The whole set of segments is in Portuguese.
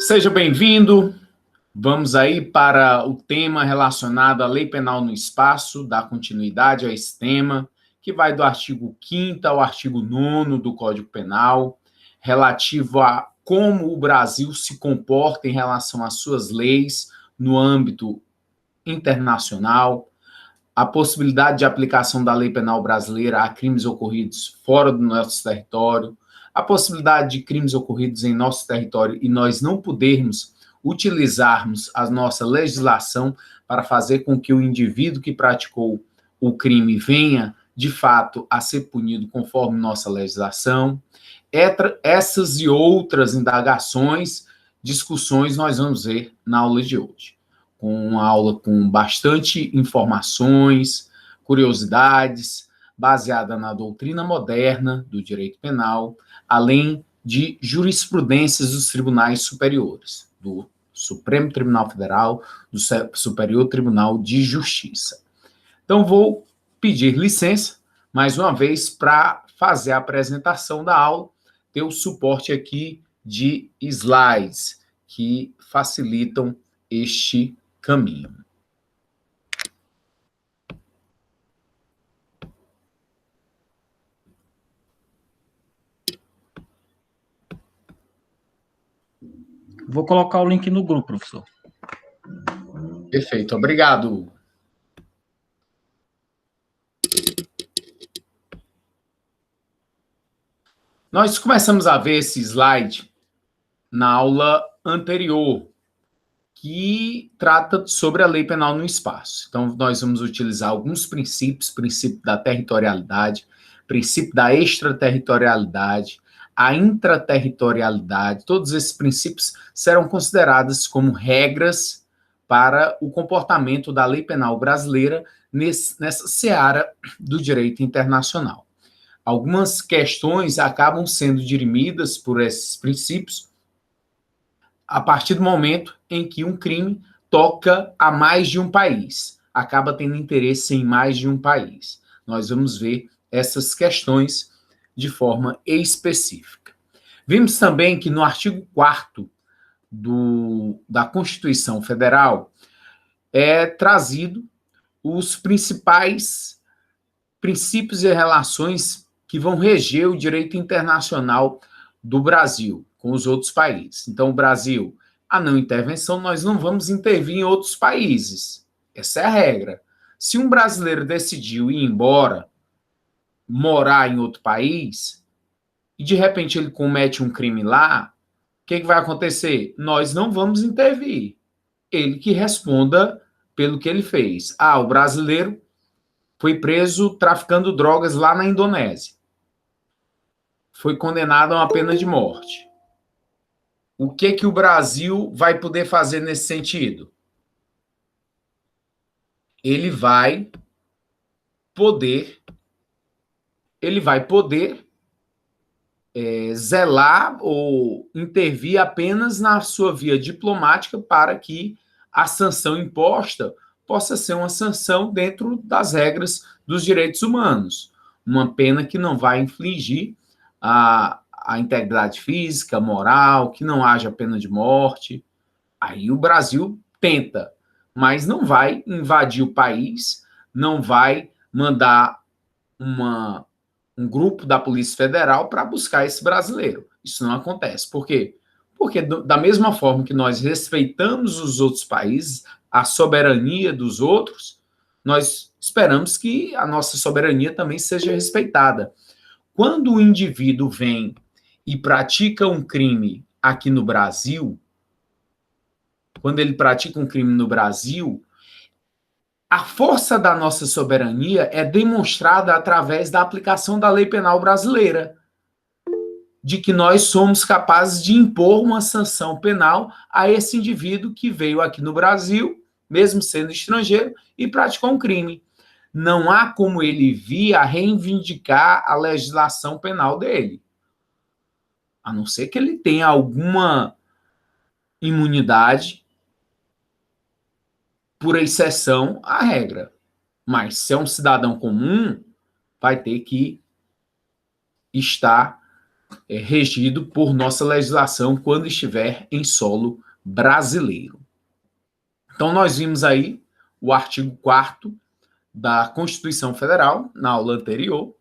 Seja bem-vindo. Vamos aí para o tema relacionado à lei penal no espaço, dar continuidade a esse tema, que vai do artigo 5º ao artigo 9º do Código Penal, relativo a como o Brasil se comporta em relação às suas leis no âmbito internacional, a possibilidade de aplicação da lei penal brasileira a crimes ocorridos fora do nosso território, a possibilidade de crimes ocorridos em nosso território e nós não podermos utilizarmos a nossa legislação para fazer com que o indivíduo que praticou o crime venha, de fato, a ser punido conforme nossa legislação. Essas e outras indagações, discussões, nós vamos ver na aula de hoje. Uma aula com bastante informações, curiosidades, baseada na doutrina moderna do direito penal, além de jurisprudências dos tribunais superiores, do Supremo Tribunal Federal, do Superior Tribunal de Justiça. Então, vou pedir licença, mais uma vez, para fazer a apresentação da aula, ter o suporte aqui de slides que facilitam este caminho. Vou colocar o link no grupo, professor. Perfeito, obrigado. Nós começamos a ver esse slide na aula anterior, que trata sobre a lei penal no espaço. Então, nós vamos utilizar alguns princípios, princípio da territorialidade, princípio da extraterritorialidade, a intraterritorialidade. Todos esses princípios serão considerados como regras para o comportamento da lei penal brasileira nessa seara do direito internacional. Algumas questões acabam sendo dirimidas por esses princípios a partir do momento em que um crime toca a mais de um país, acaba tendo interesse em mais de um país. Nós vamos ver essas questões de forma específica. Vimos também que no artigo 4º da Constituição Federal é trazido os principais princípios e relações que vão reger o direito internacional do Brasil com os outros países. Então, o Brasil, a não intervenção, nós não vamos intervir em outros países. Essa é a regra. Se um brasileiro decidiu ir embora, morar em outro país, e de repente ele comete um crime lá, o que vai acontecer? Nós não vamos intervir. Ele que responda pelo que ele fez. O brasileiro foi preso traficando drogas lá na Indonésia. Foi condenado a uma pena de morte. O que o Brasil vai poder fazer nesse sentido? Ele vai poder zelar ou intervir apenas na sua via diplomática para que a sanção imposta possa ser uma sanção dentro das regras dos direitos humanos. Uma pena que não vai infligir a integridade física, moral, que não haja pena de morte. Aí o Brasil tenta, mas não vai invadir o país, não vai mandar um grupo da Polícia Federal para buscar esse brasileiro. Isso não acontece. Por quê? Porque da mesma forma que nós respeitamos os outros países, a soberania dos outros, nós esperamos que a nossa soberania também seja respeitada. Quando o indivíduo vem e pratica um crime aqui no Brasil, quando ele pratica um crime no Brasil, a força da nossa soberania é demonstrada através da aplicação da lei penal brasileira, de que nós somos capazes de impor uma sanção penal a esse indivíduo que veio aqui no Brasil, mesmo sendo estrangeiro, e praticou um crime. Não há como ele vir a reivindicar a legislação penal dele, a não ser que ele tenha alguma imunidade por exceção à regra. Mas se é um cidadão comum, vai ter que estar regido por nossa legislação quando estiver em solo brasileiro. Então, nós vimos aí o artigo 4º da Constituição Federal, na aula anterior.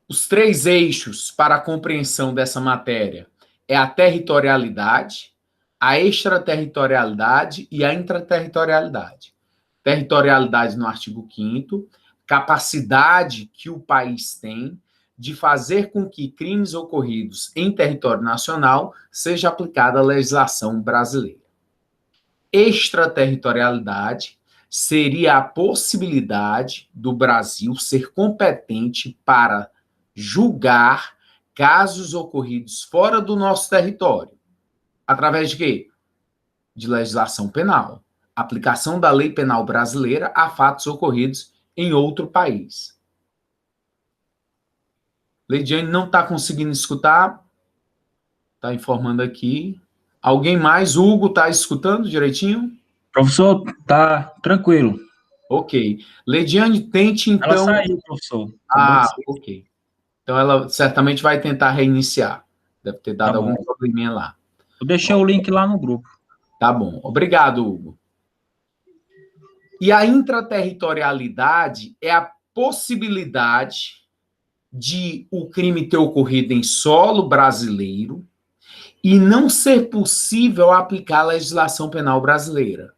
Os 3 eixos para a compreensão dessa matéria é a territorialidade, a extraterritorialidade e a intraterritorialidade. Territorialidade no artigo 5º, capacidade que o país tem de fazer com que crimes ocorridos em território nacional seja aplicada a legislação brasileira. Extraterritorialidade seria a possibilidade do Brasil ser competente para julgar casos ocorridos fora do nosso território. Através de quê? De legislação penal. Aplicação da lei penal brasileira a fatos ocorridos em outro país. Leidiane não está conseguindo escutar. Está informando aqui. Alguém mais? Hugo, está escutando direitinho? Professor, tá tranquilo. Ok. Leidiane, tente então... Ela saiu, professor. Ok. Então ela certamente vai tentar reiniciar. Deve ter dado algum probleminha lá. Eu deixei o link lá no grupo. Tá bom. Obrigado, Hugo. E a intraterritorialidade é a possibilidade de o crime ter ocorrido em solo brasileiro e não ser possível aplicar a legislação penal brasileira,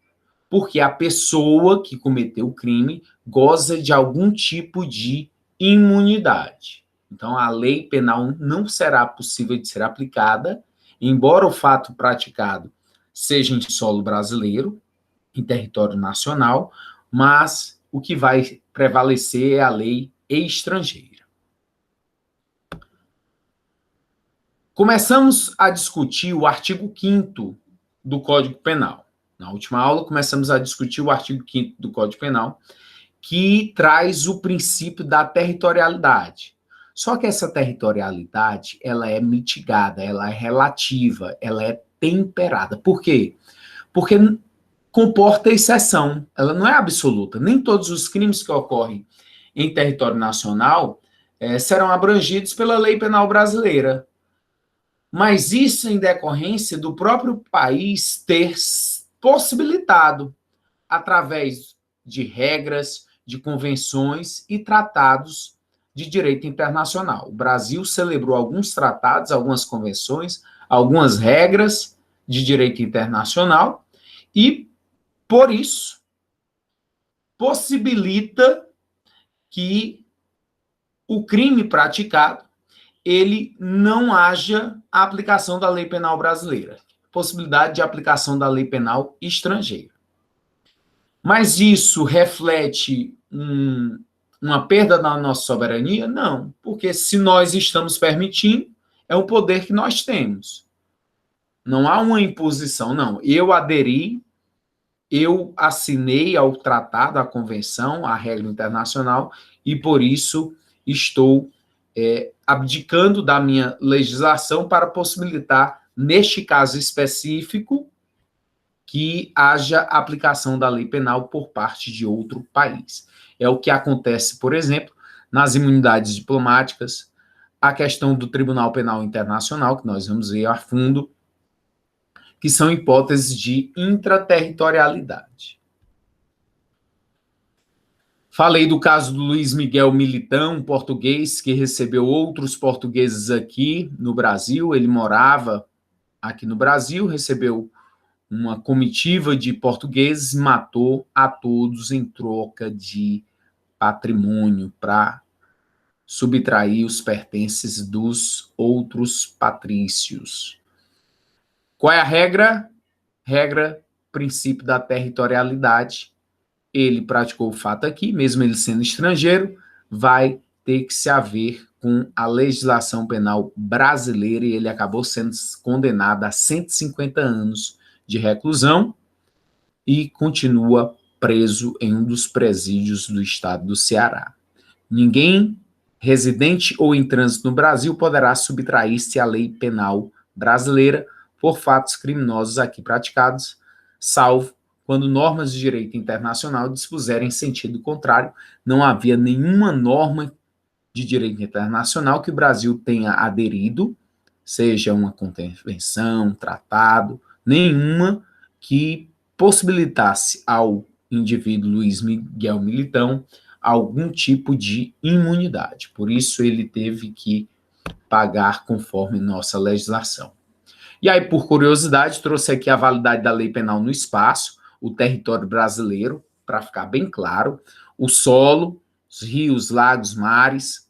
porque a pessoa que cometeu o crime goza de algum tipo de imunidade. Então, a lei penal não será possível de ser aplicada, embora o fato praticado seja em solo brasileiro, em território nacional, mas o que vai prevalecer é a lei estrangeira. Começamos a discutir o artigo 5º do Código Penal. Na última aula, começamos a discutir o artigo 5º do Código Penal, que traz o princípio da territorialidade. Só que essa territorialidade, ela é mitigada, ela é relativa, ela é temperada. Por quê? Porque comporta exceção, ela não é absoluta. Nem todos os crimes que ocorrem em território nacional serão abrangidos pela lei penal brasileira. Mas isso em decorrência do próprio país ter possibilitado, através de regras, de convenções e tratados de direito internacional. O Brasil celebrou alguns tratados, algumas convenções, algumas regras de direito internacional e, por isso, possibilita que o crime praticado ele não haja a aplicação da lei penal brasileira, possibilidade de aplicação da lei penal estrangeira. Mas isso reflete uma perda da nossa soberania? Não, porque se nós estamos permitindo, é um poder que nós temos. Não há uma imposição, não. Eu aderi, eu assinei ao tratado, à convenção, à regra internacional, e por isso estou abdicando da minha legislação para possibilitar, neste caso específico, que haja aplicação da lei penal por parte de outro país. É o que acontece, por exemplo, nas imunidades diplomáticas, a questão do Tribunal Penal Internacional, que nós vamos ver a fundo, que são hipóteses de intraterritorialidade. Falei do caso do Luiz Miguel Militão, um português que recebeu outros portugueses aqui no Brasil. Ele morava aqui no Brasil, recebeu uma comitiva de portugueses, matou a todos em troca de patrimônio para subtrair os pertences dos outros patrícios. Qual é a regra? Regra, princípio da territorialidade. Ele praticou o fato aqui, mesmo ele sendo estrangeiro, vai ter que se haver com a legislação penal brasileira e ele acabou sendo condenado a 150 anos de reclusão e continua preso em um dos presídios do estado do Ceará. Ninguém residente ou em trânsito no Brasil poderá subtrair-se à lei penal brasileira por fatos criminosos aqui praticados, salvo quando normas de direito internacional dispuserem em sentido contrário. Não havia nenhuma norma de direito internacional que o Brasil tenha aderido, seja uma convenção, um tratado, nenhuma que possibilitasse ao indivíduo Luiz Miguel Militão algum tipo de imunidade. Por isso, ele teve que pagar conforme nossa legislação. E aí, por curiosidade, trouxe aqui a validade da lei penal no espaço, o território brasileiro, para ficar bem claro, o solo, os rios, lagos, mares,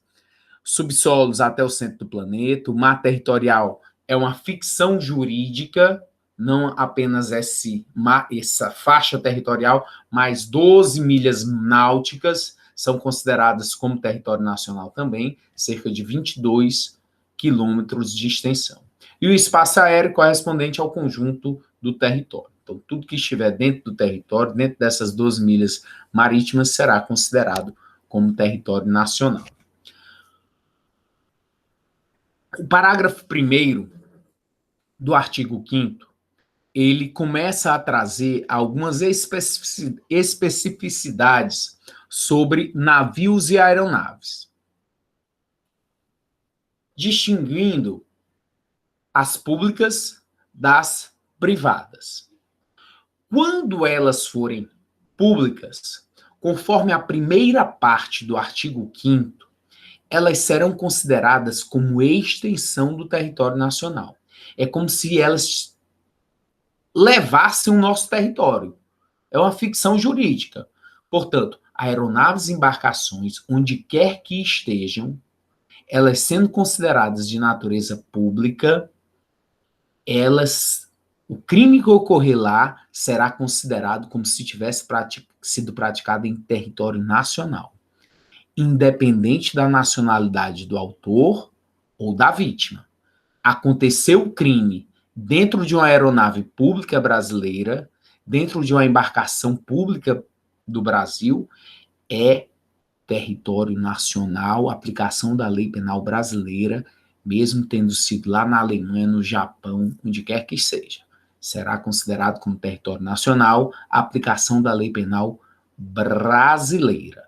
subsolos até o centro do planeta, o mar territorial é uma ficção jurídica, não apenas essa faixa territorial, mas 12 milhas náuticas são consideradas como território nacional também, cerca de 22 quilômetros de extensão. E o espaço aéreo correspondente ao conjunto do território. Então, tudo que estiver dentro do território, dentro dessas 12 milhas marítimas, será considerado como território nacional. O parágrafo 1º do artigo 5º, ele começa a trazer algumas especificidades sobre navios e aeronaves, distinguindo as públicas das privadas. Quando elas forem públicas, conforme a primeira parte do artigo 5º, elas serão consideradas como extensão do território nacional. É como se elas levassem o nosso território. É uma ficção jurídica. Portanto, aeronaves e embarcações, onde quer que estejam, elas sendo consideradas de natureza pública, o crime que ocorrer lá será considerado como se tivesse sido praticado em território nacional, independente da nacionalidade do autor ou da vítima. Aconteceu o crime dentro de uma aeronave pública brasileira, dentro de uma embarcação pública do Brasil, é território nacional, aplicação da lei penal brasileira, mesmo tendo sido lá na Alemanha, no Japão, onde quer que seja. Será considerado como território nacional a aplicação da lei penal brasileira.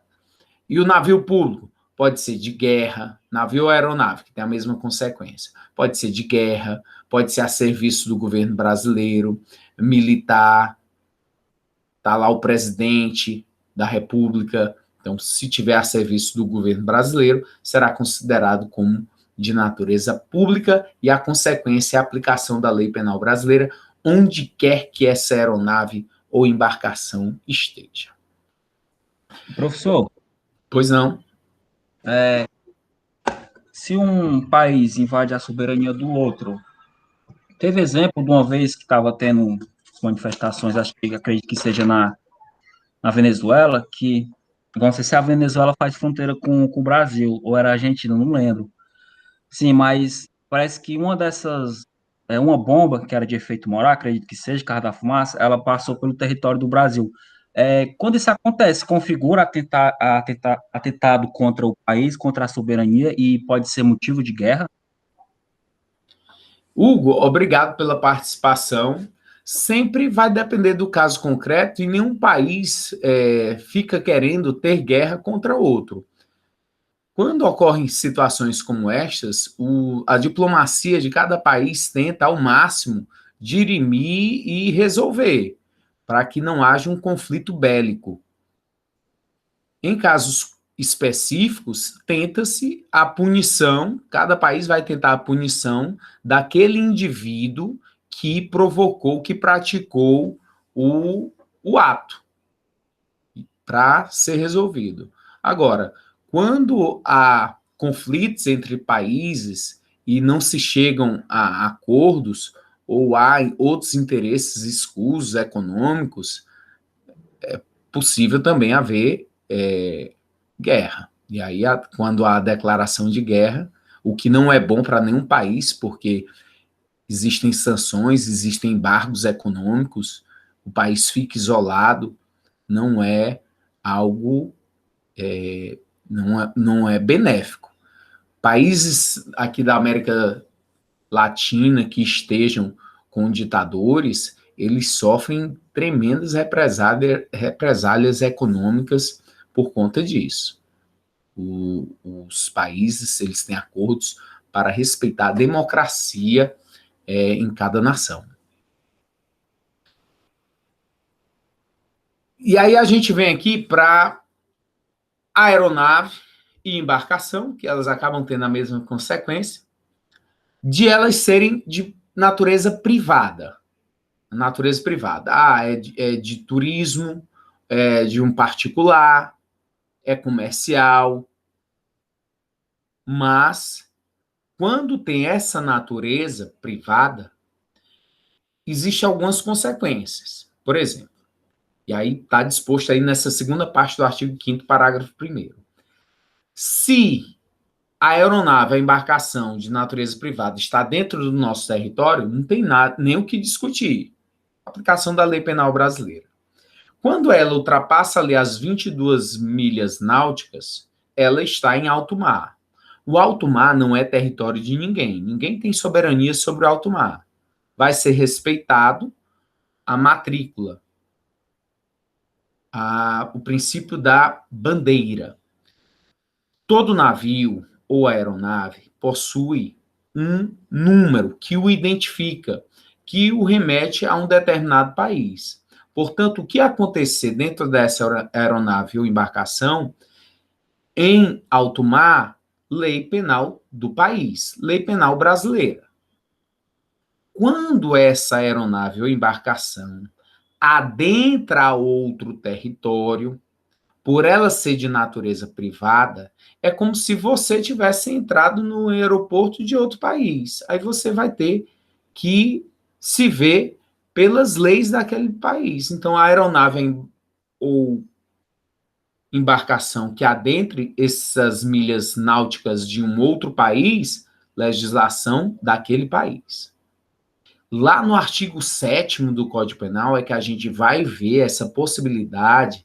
E o navio público pode ser de guerra, navio ou aeronave, que tem a mesma consequência. Pode ser de guerra, pode ser a serviço do governo brasileiro, militar, está lá o presidente da República. Então, se tiver a serviço do governo brasileiro, será considerado como de natureza pública e a consequência é a aplicação da lei penal brasileira onde quer que essa aeronave ou embarcação esteja. Professor, Pois não? se um país invade a soberania do outro, teve exemplo de uma vez que estava tendo manifestações, acredito que seja na Venezuela, que, não sei se a Venezuela faz fronteira com o Brasil, ou era a Argentina, não lembro. Sim, mas parece que uma bomba que era de efeito moral, acredito que seja, carro da fumaça, ela passou pelo território do Brasil. Quando isso acontece, configura atentado contra o país, contra a soberania e pode ser motivo de guerra? Hugo, obrigado pela participação. Sempre vai depender do caso concreto e nenhum país fica querendo ter guerra contra outro. Quando ocorrem situações como estas, a diplomacia de cada país tenta ao máximo dirimir e resolver, para que não haja um conflito bélico. Em casos específicos, tenta-se a punição, cada país vai tentar a punição daquele indivíduo que provocou, que praticou o ato, para ser resolvido. Agora, quando há conflitos entre países e não se chegam a acordos, ou há outros interesses escusos econômicos, é possível também haver guerra. E aí, quando há declaração de guerra, o que não é bom para nenhum país, porque existem sanções, existem embargos econômicos, o país fica isolado, não é algo, não é benéfico. Países aqui da América Latina que estejam com ditadores, eles sofrem tremendas represálias econômicas por conta disso. os países, eles têm acordos para respeitar a democracia em cada nação. E aí a gente vem aqui para aeronave e embarcação, que elas acabam tendo a mesma consequência, de elas serem de natureza privada. Natureza privada. É de turismo, é de um particular, é comercial, mas quando tem essa natureza privada, existem algumas consequências. Por exemplo, e aí está disposto aí nessa segunda parte do artigo 5º, parágrafo 1º. Se a aeronave, a embarcação de natureza privada está dentro do nosso território, não tem nada, nem o que discutir. Aplicação da lei penal brasileira. Quando ela ultrapassa ali as 22 milhas náuticas, ela está em alto mar. O alto mar não é território de ninguém. Ninguém tem soberania sobre o alto mar. Vai ser respeitado a matrícula, o princípio da bandeira. Todo navio ou aeronave possui um número que o identifica, que o remete a um determinado país. Portanto, o que acontecer dentro dessa aeronave ou embarcação, em alto mar, lei penal do país, lei penal brasileira. Quando essa aeronave ou embarcação adentra outro território, por ela ser de natureza privada, é como se você tivesse entrado no aeroporto de outro país. Aí você vai ter que se ver pelas leis daquele país. Então, a aeronave ou embarcação que adentre essas milhas náuticas de um outro país, legislação daquele país. Lá no artigo 7º do Código Penal é que a gente vai ver essa possibilidade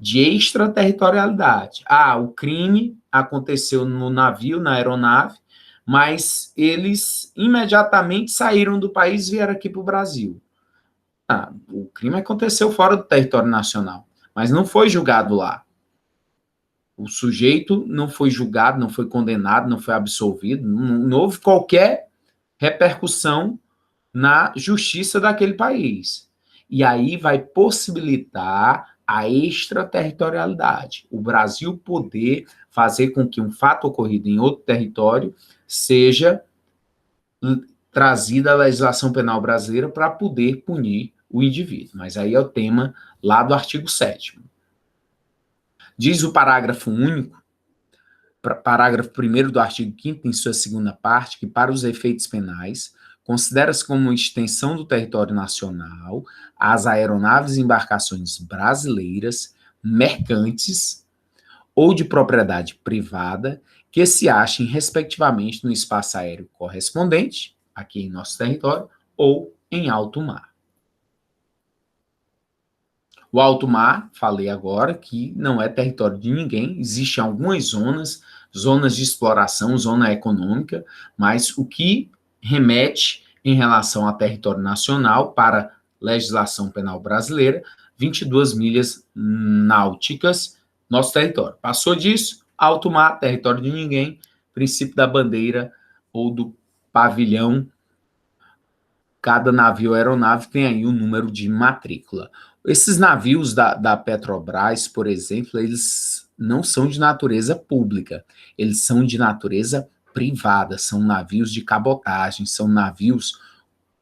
de extraterritorialidade. O crime aconteceu no navio, na aeronave, mas eles imediatamente saíram do país e vieram aqui para o Brasil. O crime aconteceu fora do território nacional, mas não foi julgado lá. O sujeito não foi julgado, não foi condenado, não foi absolvido, não houve qualquer repercussão na justiça daquele país. E aí vai possibilitar a extraterritorialidade. O Brasil poder fazer com que um fato ocorrido em outro território seja trazida à legislação penal brasileira para poder punir o indivíduo. Mas aí é o tema lá do artigo 7º. Diz o parágrafo único, parágrafo 1º do artigo 5º, em sua segunda parte, que para os efeitos penais, considera-se como extensão do território nacional as aeronaves e embarcações brasileiras, mercantes ou de propriedade privada que se achem, respectivamente, no espaço aéreo correspondente, aqui em nosso território, ou em alto mar. O alto mar, falei agora, que não é território de ninguém, existem algumas zonas de exploração, zona econômica, mas o que remete em relação a território nacional para legislação penal brasileira, 22 milhas náuticas, nosso território. Passou disso, alto mar, território de ninguém, princípio da bandeira ou do pavilhão. Cada navio ou aeronave tem aí um número de matrícula. Esses navios da Petrobras, por exemplo, eles não são de natureza pública, eles são de natureza privada, são navios de cabotagem, são navios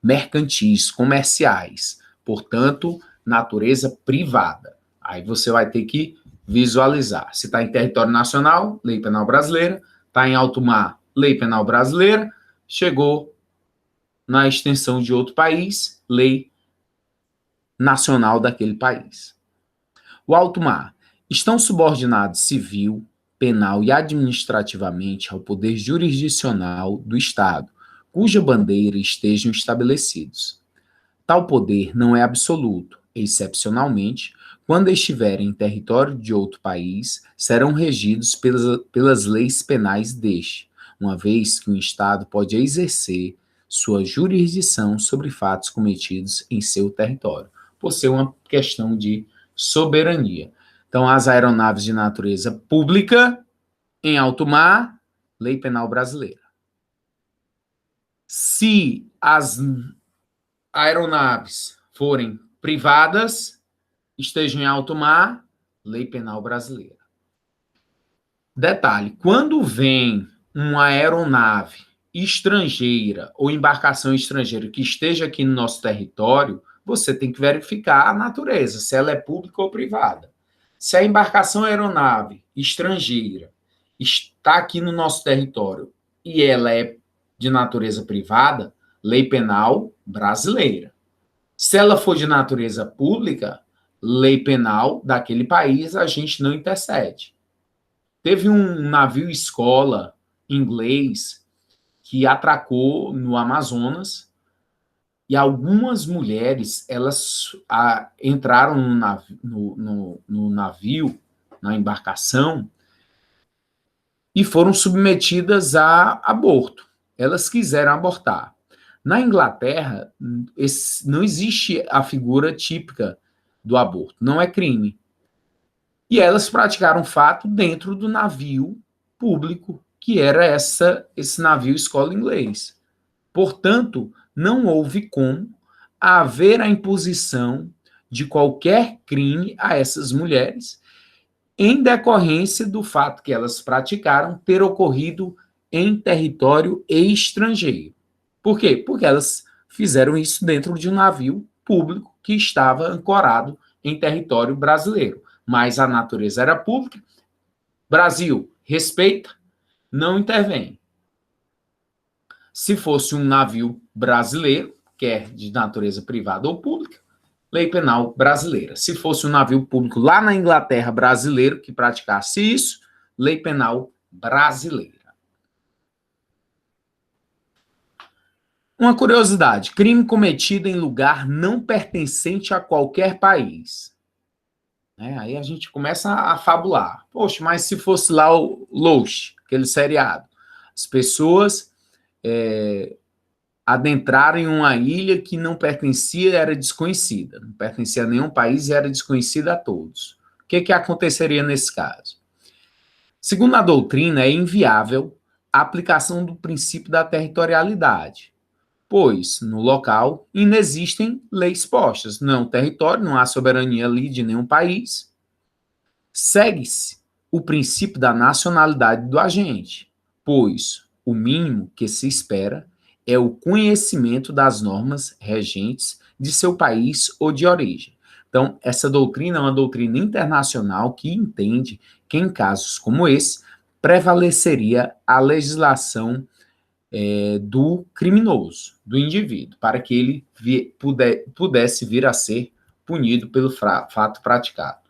mercantis, comerciais, portanto, natureza privada. Aí você vai ter que visualizar. Se está em território nacional, lei penal brasileira, está em alto mar, lei penal brasileira, chegou na extensão de outro país, lei nacional daquele país. O alto mar. Estão subordinados civil, penal e administrativamente ao poder jurisdicional do Estado, cuja bandeira estejam estabelecidos. Tal poder não é absoluto, excepcionalmente, quando estiverem em território de outro país, serão regidos pelas leis penais deste, uma vez que um Estado pode exercer sua jurisdição sobre fatos cometidos em seu território, por ser uma questão de soberania. Então, as aeronaves de natureza pública em alto mar, lei penal brasileira. Se as aeronaves forem privadas, estejam em alto mar, lei penal brasileira. Detalhe, quando vem uma aeronave estrangeira ou embarcação estrangeira que esteja aqui no nosso território, você tem que verificar a natureza, se ela é pública ou privada. Se a embarcação aeronave estrangeira está aqui no nosso território e ela é de natureza privada, lei penal brasileira. Se ela for de natureza pública, lei penal daquele país, a gente não intercede. Teve um navio escola inglês que atracou no Amazonas e algumas mulheres elas entraram no navio, na embarcação, e foram submetidas a aborto. Elas quiseram abortar. Na Inglaterra, não existe a figura típica do aborto, não é crime. E elas praticaram o fato dentro do navio público, que era esse navio escola inglês. Portanto, não houve como haver a imposição de qualquer crime a essas mulheres, em decorrência do fato que elas praticaram ter ocorrido em território estrangeiro. Por quê? Porque elas fizeram isso dentro de um navio público que estava ancorado em território brasileiro. Mas a natureza era pública. Brasil, respeita, não intervém. Se fosse um navio brasileiro, quer de natureza privada ou pública, lei penal brasileira. Se fosse um navio público lá na Inglaterra brasileiro que praticasse isso, lei penal brasileira. Uma curiosidade: crime cometido em lugar não pertencente a qualquer país. Aí a gente começa a fabular. Poxa, mas se fosse lá o Lost, aquele seriado, as pessoas adentraram em uma ilha que não pertencia, era desconhecida, não pertencia a nenhum país e era desconhecida a todos. O que aconteceria nesse caso? Segundo a doutrina, é inviável a aplicação do princípio da territorialidade, pois no local inexistem leis postas, não é um território, não há soberania ali de nenhum país. Segue-se o princípio da nacionalidade do agente, pois o mínimo que se espera é o conhecimento das normas regentes de seu país ou de origem. Então, essa doutrina é uma doutrina internacional que entende que, em casos como esse, prevaleceria a legislação do criminoso, do indivíduo, para que ele pudesse vir a ser punido pelo fato praticado.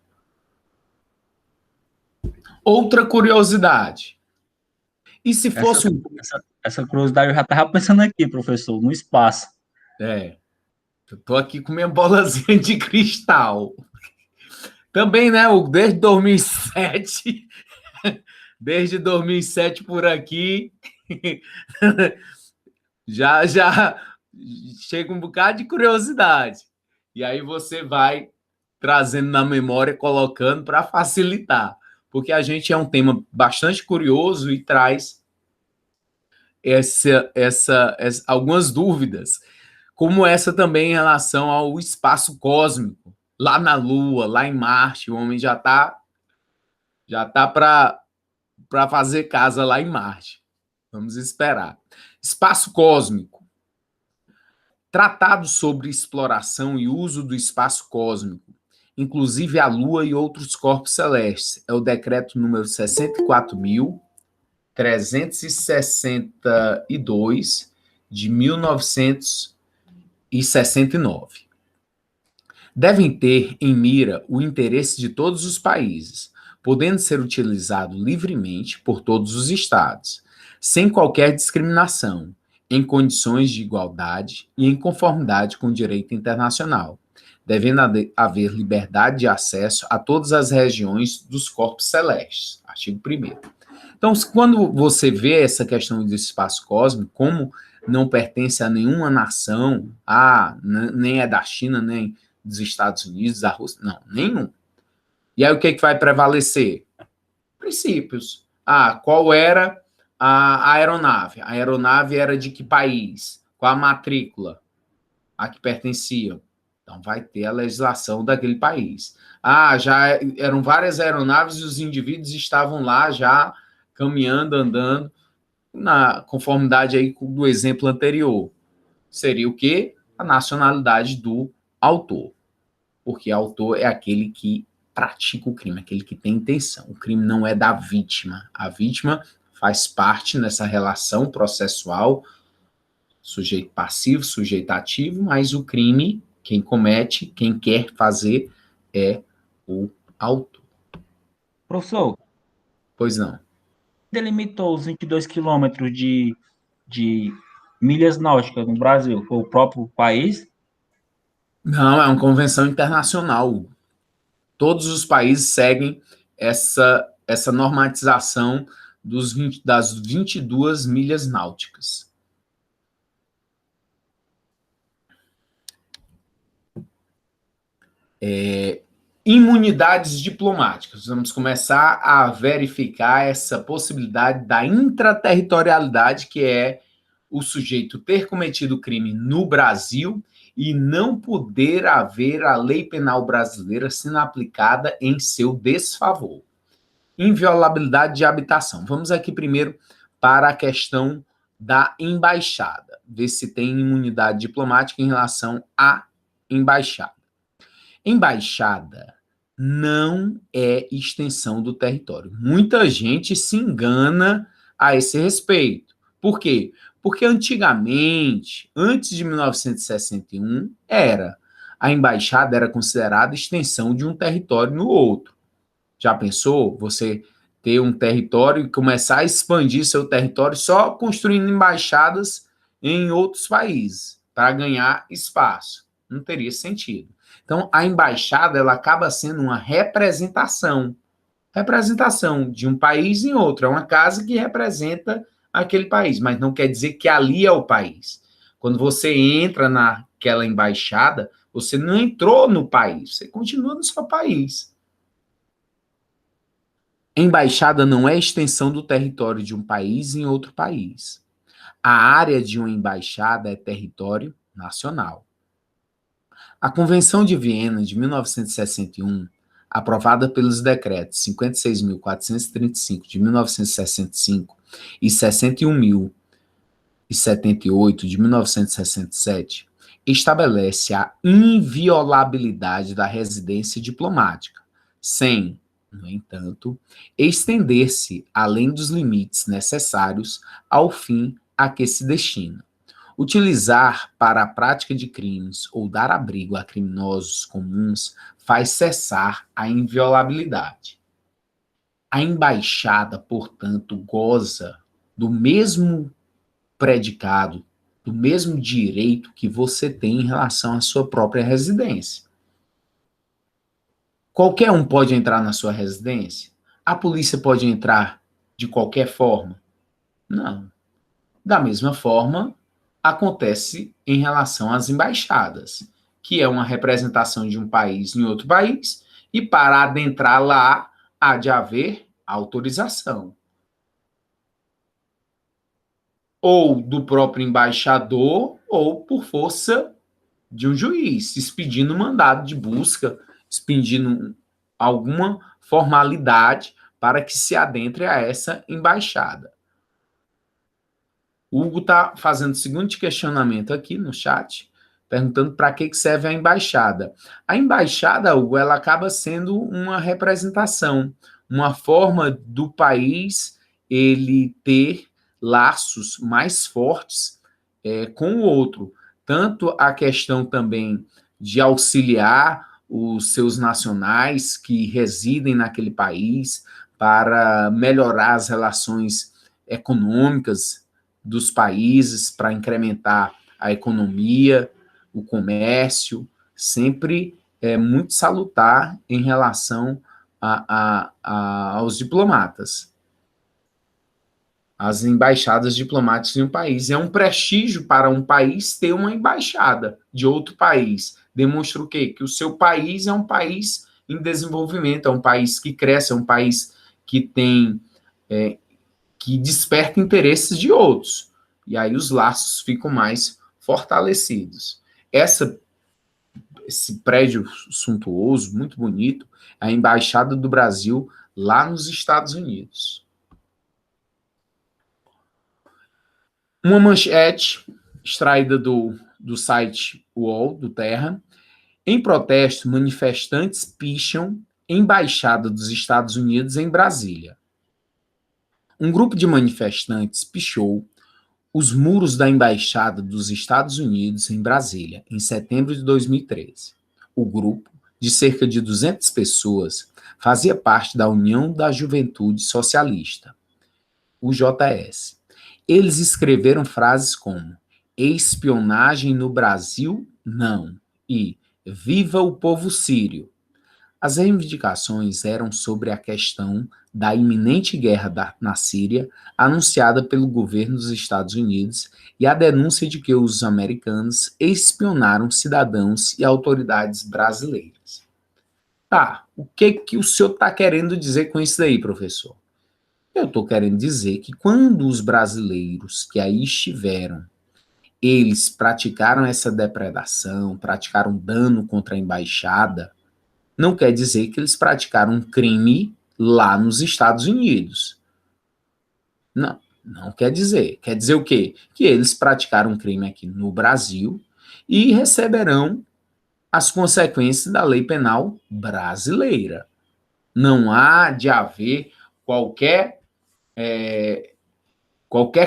Outra curiosidade. E se fosse essa curiosidade eu já estava pensando aqui, professor, no espaço. Eu tô aqui com minha bolazinha de cristal. Também, né, desde 2007, desde 2007 por aqui, já chega um bocado de curiosidade. E aí você vai trazendo na memória, colocando para facilitar. Porque a gente é um tema bastante curioso e traz algumas dúvidas, como essa também em relação ao espaço cósmico. Lá na Lua, lá em Marte, o homem já tá para fazer casa lá em Marte. Vamos esperar. Espaço cósmico. Tratado sobre exploração e uso do espaço cósmico, inclusive a Lua e outros corpos celestes. É o decreto número 64.362 de 1969. Devem ter em mira o interesse de todos os países, podendo ser utilizado livremente por todos os estados, sem qualquer discriminação, em condições de igualdade e em conformidade com o direito internacional, devendo haver liberdade de acesso a todas as regiões dos corpos celestes. Artigo 1º. Então, quando você vê essa questão do espaço cósmico, como não pertence a nenhuma nação, nem é da China, nem dos Estados Unidos, da Rússia, não, nenhum. E aí o que vai prevalecer? Princípios. Qual era a aeronave? A aeronave era de que país? Qual a matrícula a que pertencia? Então, vai ter a legislação daquele país. Já eram várias aeronaves e os indivíduos estavam lá já caminhando, andando, na conformidade aí do exemplo anterior. Seria o quê? A nacionalidade do autor. Porque autor é aquele que pratica o crime, aquele que tem intenção. O crime não é da vítima. A vítima faz parte nessa relação processual, sujeito passivo, sujeito ativo, mas o crime, quem comete, quem quer fazer, é o autor. Professor, Pois não. delimitou os 22 quilômetros de milhas náuticas no Brasil? Foi o próprio país? Não, é uma convenção internacional. Todos os países seguem essa normatização das 22 milhas náuticas. Imunidades diplomáticas. Vamos começar a verificar essa possibilidade da intraterritorialidade, que é o sujeito ter cometido o crime no Brasil e não poder haver a lei penal brasileira sendo aplicada em seu desfavor. Inviolabilidade de habitação. Vamos aqui primeiro para a questão da embaixada, ver se tem imunidade diplomática em relação à embaixada. Embaixada não é extensão do território. Muita gente se engana a esse respeito. Por quê? Porque antigamente, antes de 1961, a embaixada era considerada extensão de um território no outro. Já pensou você ter um território e começar a expandir seu território só construindo embaixadas em outros países para ganhar espaço? Não teria sentido. Então, a embaixada ela acaba sendo uma representação de um país em outro. É uma casa que representa aquele país, mas não quer dizer que ali é o país. Quando você entra naquela embaixada, você não entrou no país, você continua no seu país. Embaixada não é extensão do território de um país em outro país. A área de uma embaixada é território nacional. A Convenção de Viena de 1961, aprovada pelos decretos 56.435 de 1965 e 61.078 de 1967, estabelece a inviolabilidade da residência diplomática, sem, no entanto, estender-se além dos limites necessários ao fim a que se destina. Utilizar para a prática de crimes ou dar abrigo a criminosos comuns faz cessar a inviolabilidade. A embaixada, portanto, goza do mesmo predicado, do mesmo direito que você tem em relação à sua própria residência. Qualquer um pode entrar na sua residência? A polícia pode entrar de qualquer forma? Não. Da mesma forma, acontece em relação às embaixadas, que é uma representação de um país em outro país, e para adentrar lá, há de haver autorização. Ou do próprio embaixador, ou por força de um juiz, expedindo mandado de busca, expedindo alguma formalidade para que se adentre a essa embaixada. O Hugo está fazendo o seguinte questionamento aqui no chat, perguntando para que serve a embaixada. A embaixada, Hugo, ela acaba sendo uma representação, uma forma do país ele ter laços mais fortes com o outro. Tanto a questão também de auxiliar os seus nacionais que residem naquele país para melhorar as relações econômicas dos países, para incrementar a economia, o comércio, sempre é muito salutar em relação aos diplomatas. As embaixadas diplomáticas em um país. É um prestígio para um país ter uma embaixada de outro país. Demonstra o quê? Que o seu país é um país em desenvolvimento, é um país que cresce, é um país que tem que desperta interesses de outros. E aí os laços ficam mais fortalecidos. Esse prédio suntuoso, muito bonito, é a Embaixada do Brasil lá nos Estados Unidos. Uma manchete extraída do site UOL, do Terra. Em protesto, manifestantes picham Embaixada dos Estados Unidos em Brasília. Um grupo de manifestantes pichou os muros da Embaixada dos Estados Unidos em Brasília, em setembro de 2013. O grupo, de cerca de 200 pessoas, fazia parte da União da Juventude Socialista, UJS. Eles escreveram frases como espionagem no Brasil, não, e viva o povo sírio. As reivindicações eram sobre a questão da iminente guerra na Síria, anunciada pelo governo dos Estados Unidos, e a denúncia de que os americanos espionaram cidadãos e autoridades brasileiras. Tá, o que o senhor está querendo dizer com isso daí, professor? Eu estou querendo dizer que quando os brasileiros que aí estiveram, eles praticaram essa depredação, praticaram dano contra a embaixada, não quer dizer que eles praticaram um crime lá nos Estados Unidos. Não, não quer dizer. Quer dizer o quê? Que eles praticaram um crime aqui no Brasil e receberão as consequências da lei penal brasileira. Não há de haver qualquer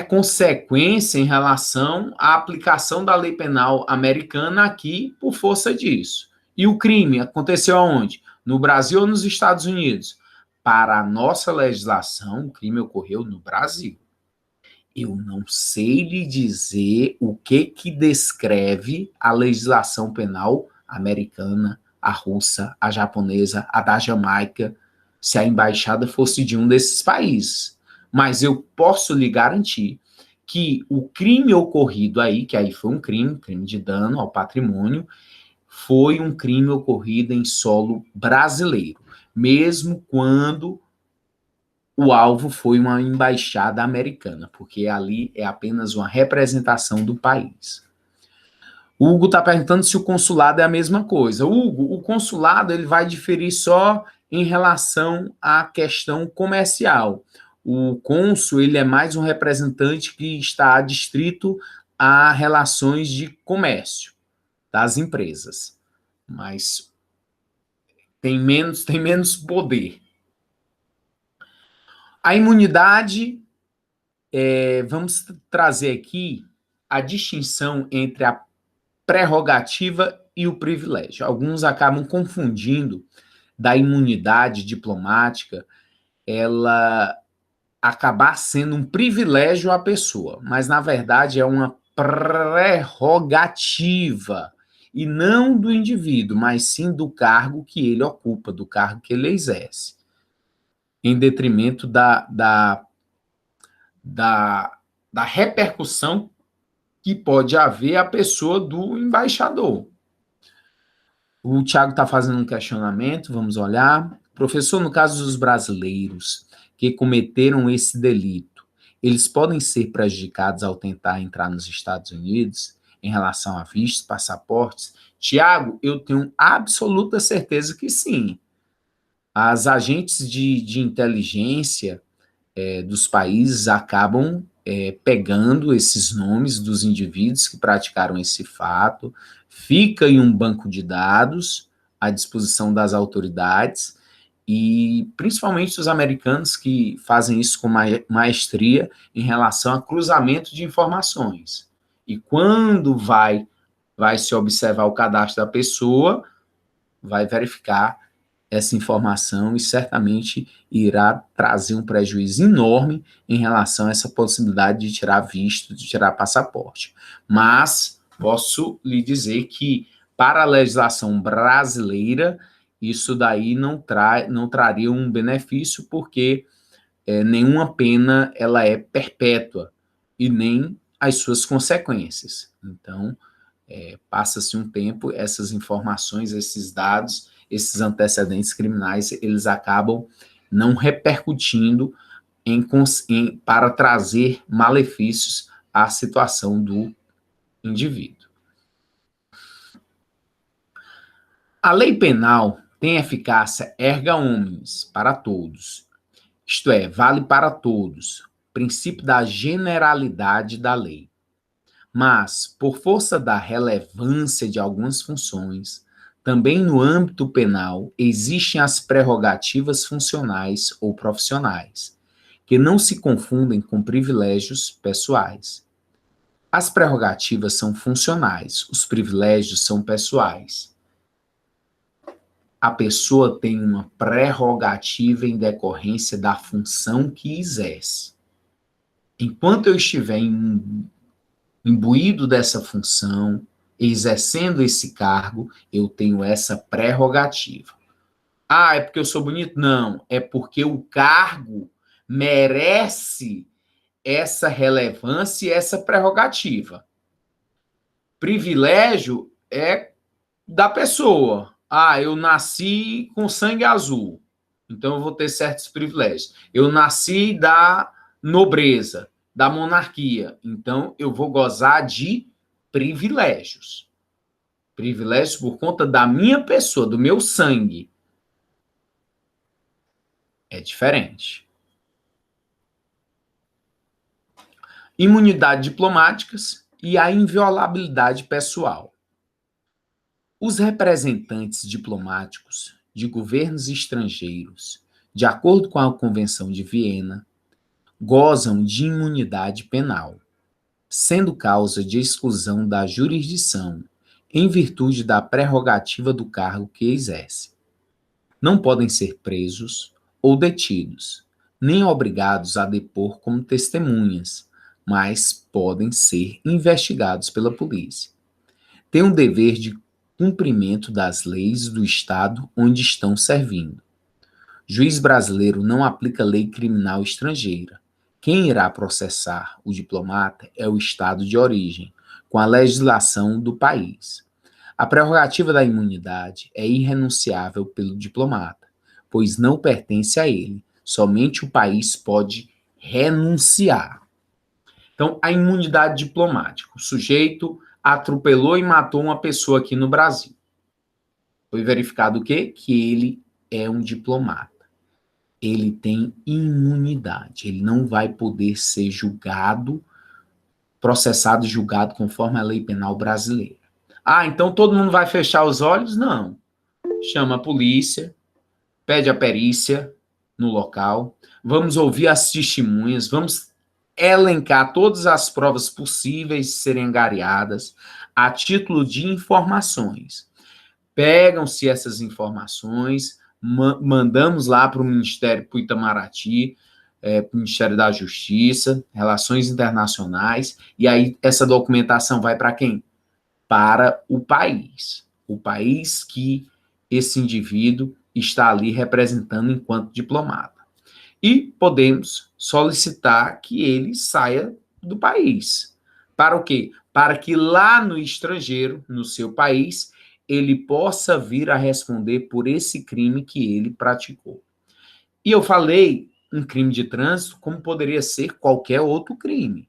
consequência em relação à aplicação da lei penal americana aqui por força disso. E o crime aconteceu aonde? No Brasil ou nos Estados Unidos? Para a nossa legislação, o crime ocorreu no Brasil. Eu não sei lhe dizer o que descreve a legislação penal americana, a russa, a japonesa, a da Jamaica, se a embaixada fosse de um desses países. Mas eu posso lhe garantir que o crime ocorrido aí, que aí foi um crime de dano ao patrimônio, foi um crime ocorrido em solo brasileiro, mesmo quando o alvo foi uma embaixada americana, porque ali é apenas uma representação do país. O Hugo está perguntando se o consulado é a mesma coisa. Hugo, o consulado ele vai diferir só em relação à questão comercial. O cônsul ele é mais um representante que está adstrito a relações de comércio das empresas, mas tem menos poder. A imunidade, vamos trazer aqui a distinção entre a prerrogativa e o privilégio. Alguns acabam confundindo da imunidade diplomática ela acabar sendo um privilégio à pessoa, mas na verdade é uma prerrogativa e não do indivíduo, mas sim do cargo que ele ocupa, do cargo que ele exerce, em detrimento da repercussão que pode haver à pessoa do embaixador. O Tiago está fazendo um questionamento, vamos olhar. Professor, no caso dos brasileiros que cometeram esse delito, eles podem ser prejudicados ao tentar entrar nos Estados Unidos em relação a vistos, passaportes? Tiago, eu tenho absoluta certeza que sim. As agentes de inteligência dos países acabam pegando esses nomes dos indivíduos que praticaram esse fato, fica em um banco de dados à disposição das autoridades, e principalmente os americanos que fazem isso com maestria em relação a cruzamento de informações. E quando vai se observar o cadastro da pessoa, vai verificar essa informação e certamente irá trazer um prejuízo enorme em relação a essa possibilidade de tirar visto, de tirar passaporte. Mas posso lhe dizer que para a legislação brasileira, isso daí não traria um benefício, porque nenhuma pena ela é perpétua e nem as suas consequências. Então, passa-se um tempo, essas informações, esses dados, esses antecedentes criminais, eles acabam não repercutindo para trazer malefícios à situação do indivíduo. A lei penal tem eficácia erga omnes para todos, isto é, vale para todos, princípio da generalidade da lei. Mas, por força da relevância de algumas funções, também no âmbito penal existem as prerrogativas funcionais ou profissionais, que não se confundem com privilégios pessoais. As prerrogativas são funcionais, os privilégios são pessoais. A pessoa tem uma prerrogativa em decorrência da função que exerce. Enquanto eu estiver imbuído dessa função, exercendo esse cargo, eu tenho essa prerrogativa. Ah, é porque eu sou bonito? Não, é porque o cargo merece essa relevância e essa prerrogativa. Privilégio é da pessoa. Ah, eu nasci com sangue azul, então eu vou ter certos privilégios. Eu nasci da nobreza, da monarquia, então eu vou gozar de privilégios. Privilégios por conta da minha pessoa, do meu sangue. É diferente. Imunidade diplomáticas e a inviolabilidade pessoal. Os representantes diplomáticos de governos estrangeiros, de acordo com a Convenção de Viena, gozam de imunidade penal, sendo causa de exclusão da jurisdição, em virtude da prerrogativa do cargo que exerce. Não podem ser presos ou detidos, nem obrigados a depor como testemunhas, mas podem ser investigados pela polícia. Têm o dever de cumprimento das leis do Estado onde estão servindo. Juiz brasileiro não aplica lei criminal estrangeira. Quem irá processar o diplomata é o Estado de origem, com a legislação do país. A prerrogativa da imunidade é irrenunciável pelo diplomata, pois não pertence a ele. Somente o país pode renunciar. Então, a imunidade diplomática. O sujeito atropelou e matou uma pessoa aqui no Brasil. Foi verificado o quê? Que ele é um diplomata. Ele tem imunidade. Ele não vai poder ser julgado, processado e julgado conforme a lei penal brasileira. Ah, então todo mundo vai fechar os olhos? Não. Chama a polícia, pede a perícia no local, vamos ouvir as testemunhas, vamos elencar todas as provas possíveis de serem angariadas a título de informações. Pegam-se essas informações, mandamos lá para o Ministério, para o Itamaraty, para o Ministério da Justiça, Relações Internacionais, e aí essa documentação vai para quem? Para o país que esse indivíduo está ali representando enquanto diplomata. E podemos solicitar que ele saia do país. Para o quê? Para que lá no estrangeiro, no seu país, ele possa vir a responder por esse crime que ele praticou. E eu falei um crime de trânsito como poderia ser qualquer outro crime.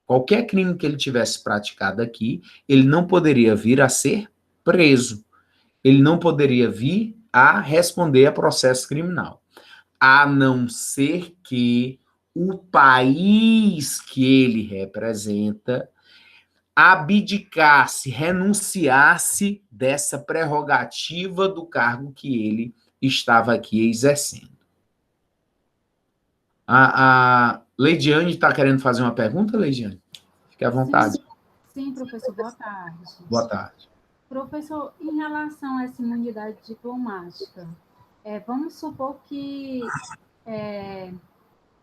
Qualquer crime que ele tivesse praticado aqui, ele não poderia vir a ser preso. Ele não poderia vir a responder a processo criminal. A não ser que o país que ele representa abdicasse, renunciasse dessa prerrogativa do cargo que ele estava aqui exercendo. A Leidiane está querendo fazer uma pergunta, Leidiane? Fique à vontade. Sim, professor, boa tarde. Boa tarde. Professor, em relação a essa imunidade diplomática, vamos supor que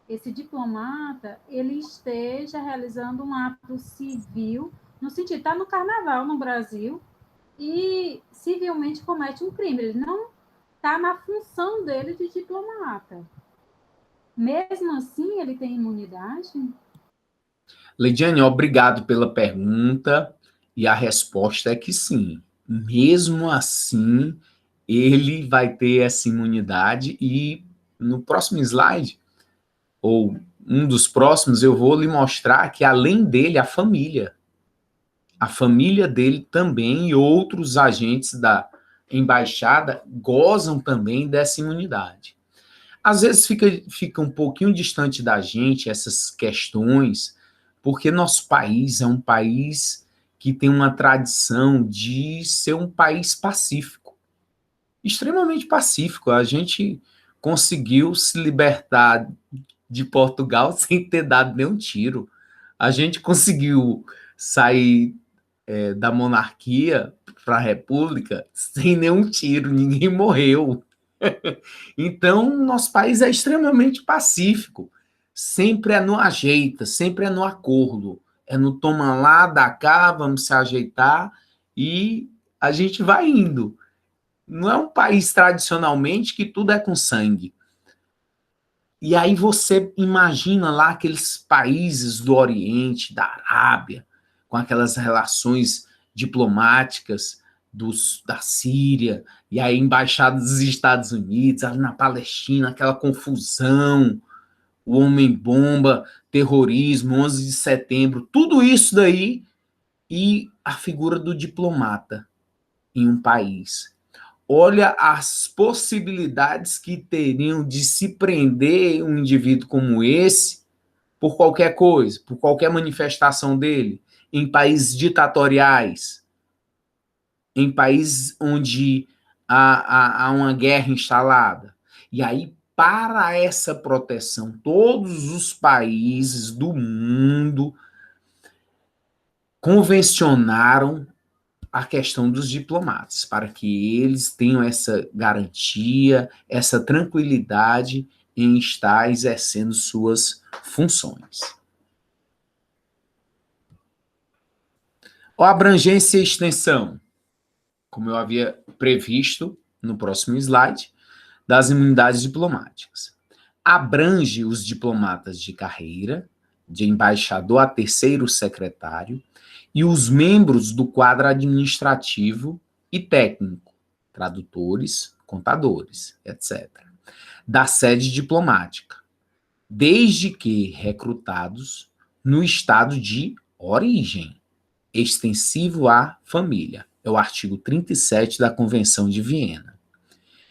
esse diplomata ele esteja realizando um ato civil, no sentido, está no carnaval no Brasil e civilmente comete um crime. Ele não está na função dele de diplomata. Mesmo assim, ele tem imunidade? Leidiane, obrigado pela pergunta, e a resposta é que sim. Mesmo assim, ele vai ter essa imunidade, e no próximo slide, ou um dos próximos, eu vou lhe mostrar que, além dele, a família dele também e outros agentes da embaixada gozam também dessa imunidade. Às vezes fica um pouquinho distante da gente essas questões, porque nosso país é um país que tem uma tradição de ser um país pacífico, extremamente pacífico. A gente conseguiu se libertar de Portugal sem ter dado nenhum tiro. A gente conseguiu sair da monarquia para a república sem nenhum tiro, ninguém morreu. Então, nosso país é extremamente pacífico. Sempre é no ajeita, sempre é no acordo. É no toma lá, dá cá, vamos se ajeitar e a gente vai indo. Não é um país tradicionalmente que tudo é com sangue. E aí você imagina lá aqueles países do Oriente, da Arábia, com aquelas relações diplomáticas da Síria, e aí embaixada dos Estados Unidos, ali na Palestina, aquela confusão, o homem-bomba, terrorismo, 11 de setembro, tudo isso daí, e a figura do diplomata em um país. Olha as possibilidades que teriam de se prender um indivíduo como esse por qualquer coisa, por qualquer manifestação dele, em países ditatoriais, em países onde há uma guerra instalada. E aí, para essa proteção, todos os países do mundo convencionaram a questão dos diplomatas, para que eles tenham essa garantia, essa tranquilidade em estar exercendo suas funções. A abrangência e extensão, como eu havia previsto no próximo slide, das imunidades diplomáticas. Abrange os diplomatas de carreira, de embaixador a terceiro secretário, e os membros do quadro administrativo e técnico, tradutores, contadores, etc., da sede diplomática, desde que recrutados no estado de origem, extensivo à família. É o artigo 37 da Convenção de Viena.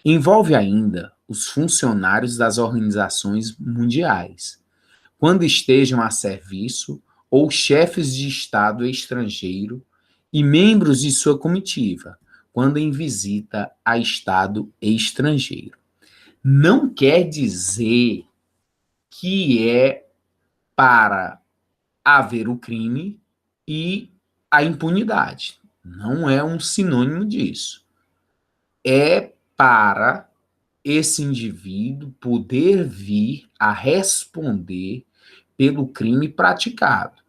Envolve ainda os funcionários das organizações mundiais, quando estejam a serviço, ou chefes de Estado estrangeiro e membros de sua comitiva, quando em visita a Estado estrangeiro. Não quer dizer que é para haver o crime e a impunidade. Não é um sinônimo disso. É para esse indivíduo poder vir a responder pelo crime praticado.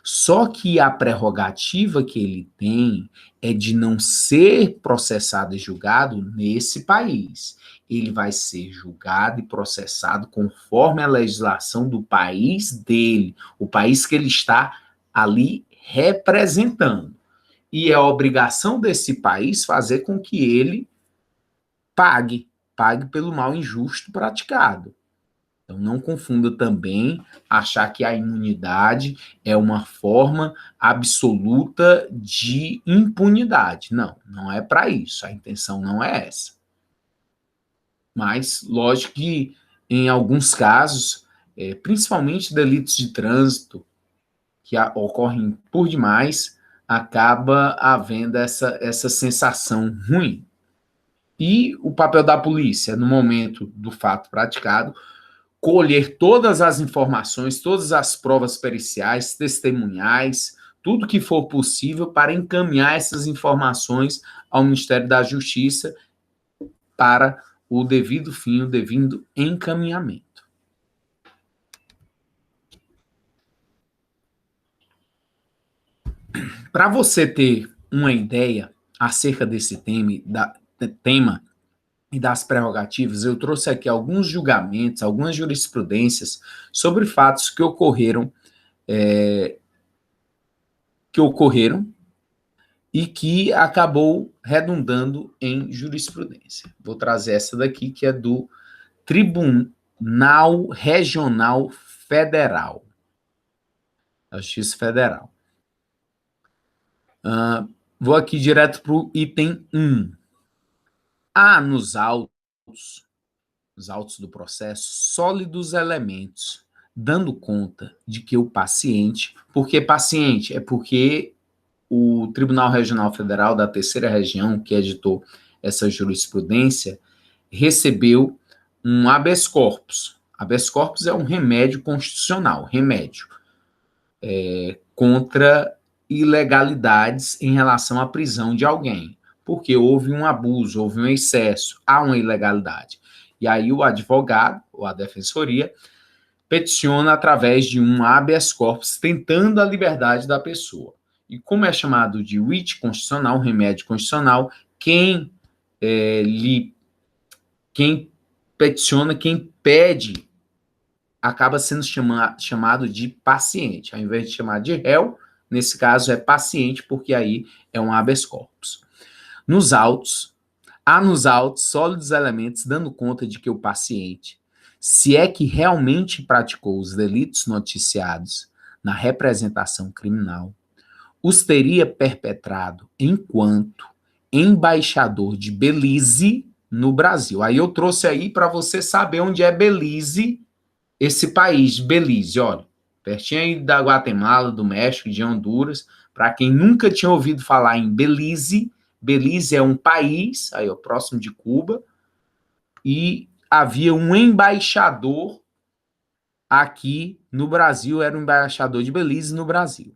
Só que a prerrogativa que ele tem é de não ser processado e julgado nesse país. Ele vai ser julgado e processado conforme a legislação do país dele, o país que ele está ali representando. E é obrigação desse país fazer com que ele pague pelo mal injusto praticado. Então, não confunda também achar que a imunidade é uma forma absoluta de impunidade. Não, não é para isso. A intenção não é essa. Mas, lógico que, em alguns casos, principalmente delitos de trânsito, que ocorrem por demais, acaba havendo essa sensação ruim. E o papel da polícia, no momento do fato praticado, colher todas as informações, todas as provas periciais, testemunhais, tudo que for possível para encaminhar essas informações ao Ministério da Justiça para o devido fim, o devido encaminhamento. Para você ter uma ideia acerca desse tema e das prerrogativas, eu trouxe aqui alguns julgamentos, algumas jurisprudências sobre fatos que ocorreram e que acabou redundando em jurisprudência. Vou trazer essa daqui, que é do Tribunal Regional Federal. A Justiça Federal. Vou aqui direto para o item 1. Há nos autos do processo, sólidos elementos, dando conta de que o paciente... Por que paciente? É porque o Tribunal Regional Federal da Terceira Região, que editou essa jurisprudência, recebeu um habeas corpus. Habeas corpus é um remédio constitucional, remédio contra ilegalidades em relação à prisão de alguém, porque houve um abuso, houve um excesso, há uma ilegalidade. E aí o advogado, ou a defensoria, peticiona através de um habeas corpus, tentando a liberdade da pessoa. E como é chamado de writ constitucional, remédio constitucional, quem peticiona, quem pede, acaba sendo chamado de paciente. Ao invés de chamar de réu, nesse caso é paciente, porque aí é um habeas corpus. Há nos autos sólidos elementos dando conta de que o paciente, se é que realmente praticou os delitos noticiados na representação criminal, os teria perpetrado enquanto embaixador de Belize no Brasil. Aí eu trouxe aí para você saber onde é Belize, esse país, Belize, olha, pertinho aí da Guatemala, do México, de Honduras. Para quem nunca tinha ouvido falar em Belize, Belize é um país, aí, ó, próximo de Cuba, e havia um embaixador aqui no Brasil, era o embaixador de Belize no Brasil.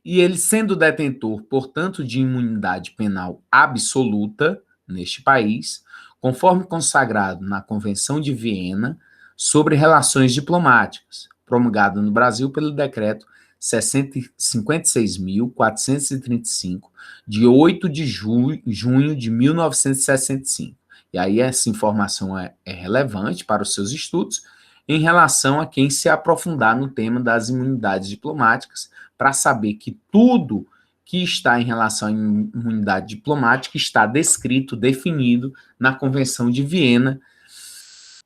E ele, sendo detentor, portanto, de imunidade penal absoluta neste país, conforme consagrado na Convenção de Viena sobre Relações Diplomáticas, promulgada no Brasil pelo Decreto 56.435, de 8 de junho de 1965. E aí essa informação é relevante para os seus estudos em relação a quem se aprofundar no tema das imunidades diplomáticas, para saber que tudo que está em relação à imunidade diplomática está descrito, definido na Convenção de Viena,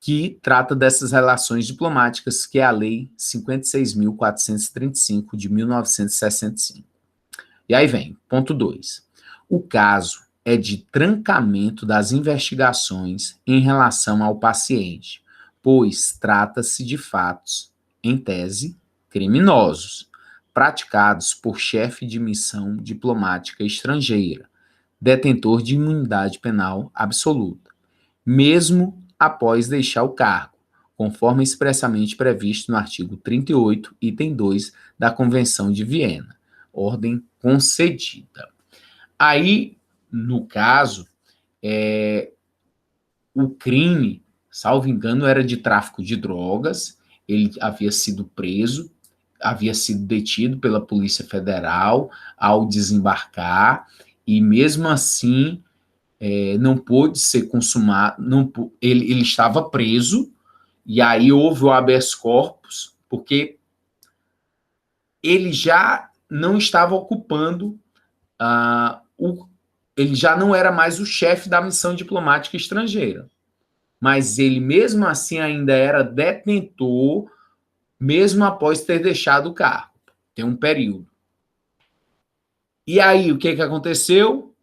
que trata dessas relações diplomáticas, que é a Lei 56.435 de 1965. E aí vem, ponto 2. O caso é de trancamento das investigações em relação ao paciente, pois trata-se de fatos, em tese, criminosos, praticados por chefe de missão diplomática estrangeira, detentor de imunidade penal absoluta, mesmo após deixar o cargo, conforme expressamente previsto no artigo 38, item 2 da Convenção de Viena, ordem concedida. Aí, no caso, o crime, salvo engano, era de tráfico de drogas, ele havia sido preso, havia sido detido pela Polícia Federal ao desembarcar, e mesmo assim não pôde ser consumado, ele estava preso, e aí houve o habeas corpus, porque ele já não estava ocupando, ele já não era mais o chefe da missão diplomática estrangeira, mas ele mesmo assim ainda era detentor, mesmo após ter deixado o cargo. Tem um período. E aí, o que aconteceu?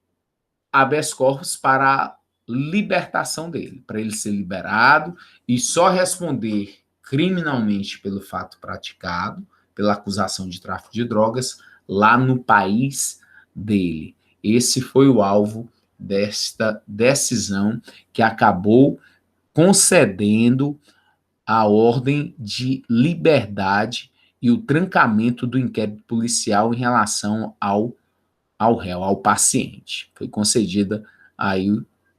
Habeas corpus para a libertação dele, para ele ser liberado e só responder criminalmente pelo fato praticado, pela acusação de tráfico de drogas, lá no país dele. Esse foi o alvo desta decisão, que acabou concedendo a ordem de liberdade e o trancamento do inquérito policial em relação ao réu, ao paciente. Foi concedida aí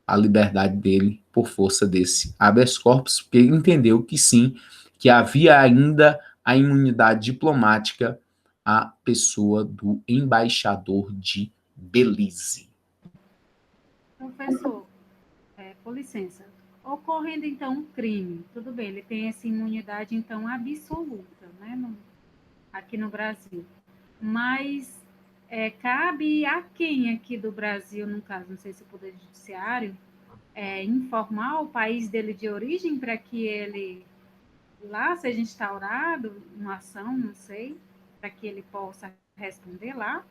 a liberdade dele por força desse habeas corpus, porque ele entendeu que sim, que havia ainda a imunidade diplomática à pessoa do embaixador de Belize. Professor, com licença. Ocorrendo, então, um crime, tudo bem, ele tem essa imunidade, então, absoluta, né, aqui no Brasil. Mas cabe a quem aqui do Brasil, no caso, não sei se o Poder Judiciário, informar o país dele de origem para que ele lá seja instaurado uma ação, não sei, para que ele possa responder lá?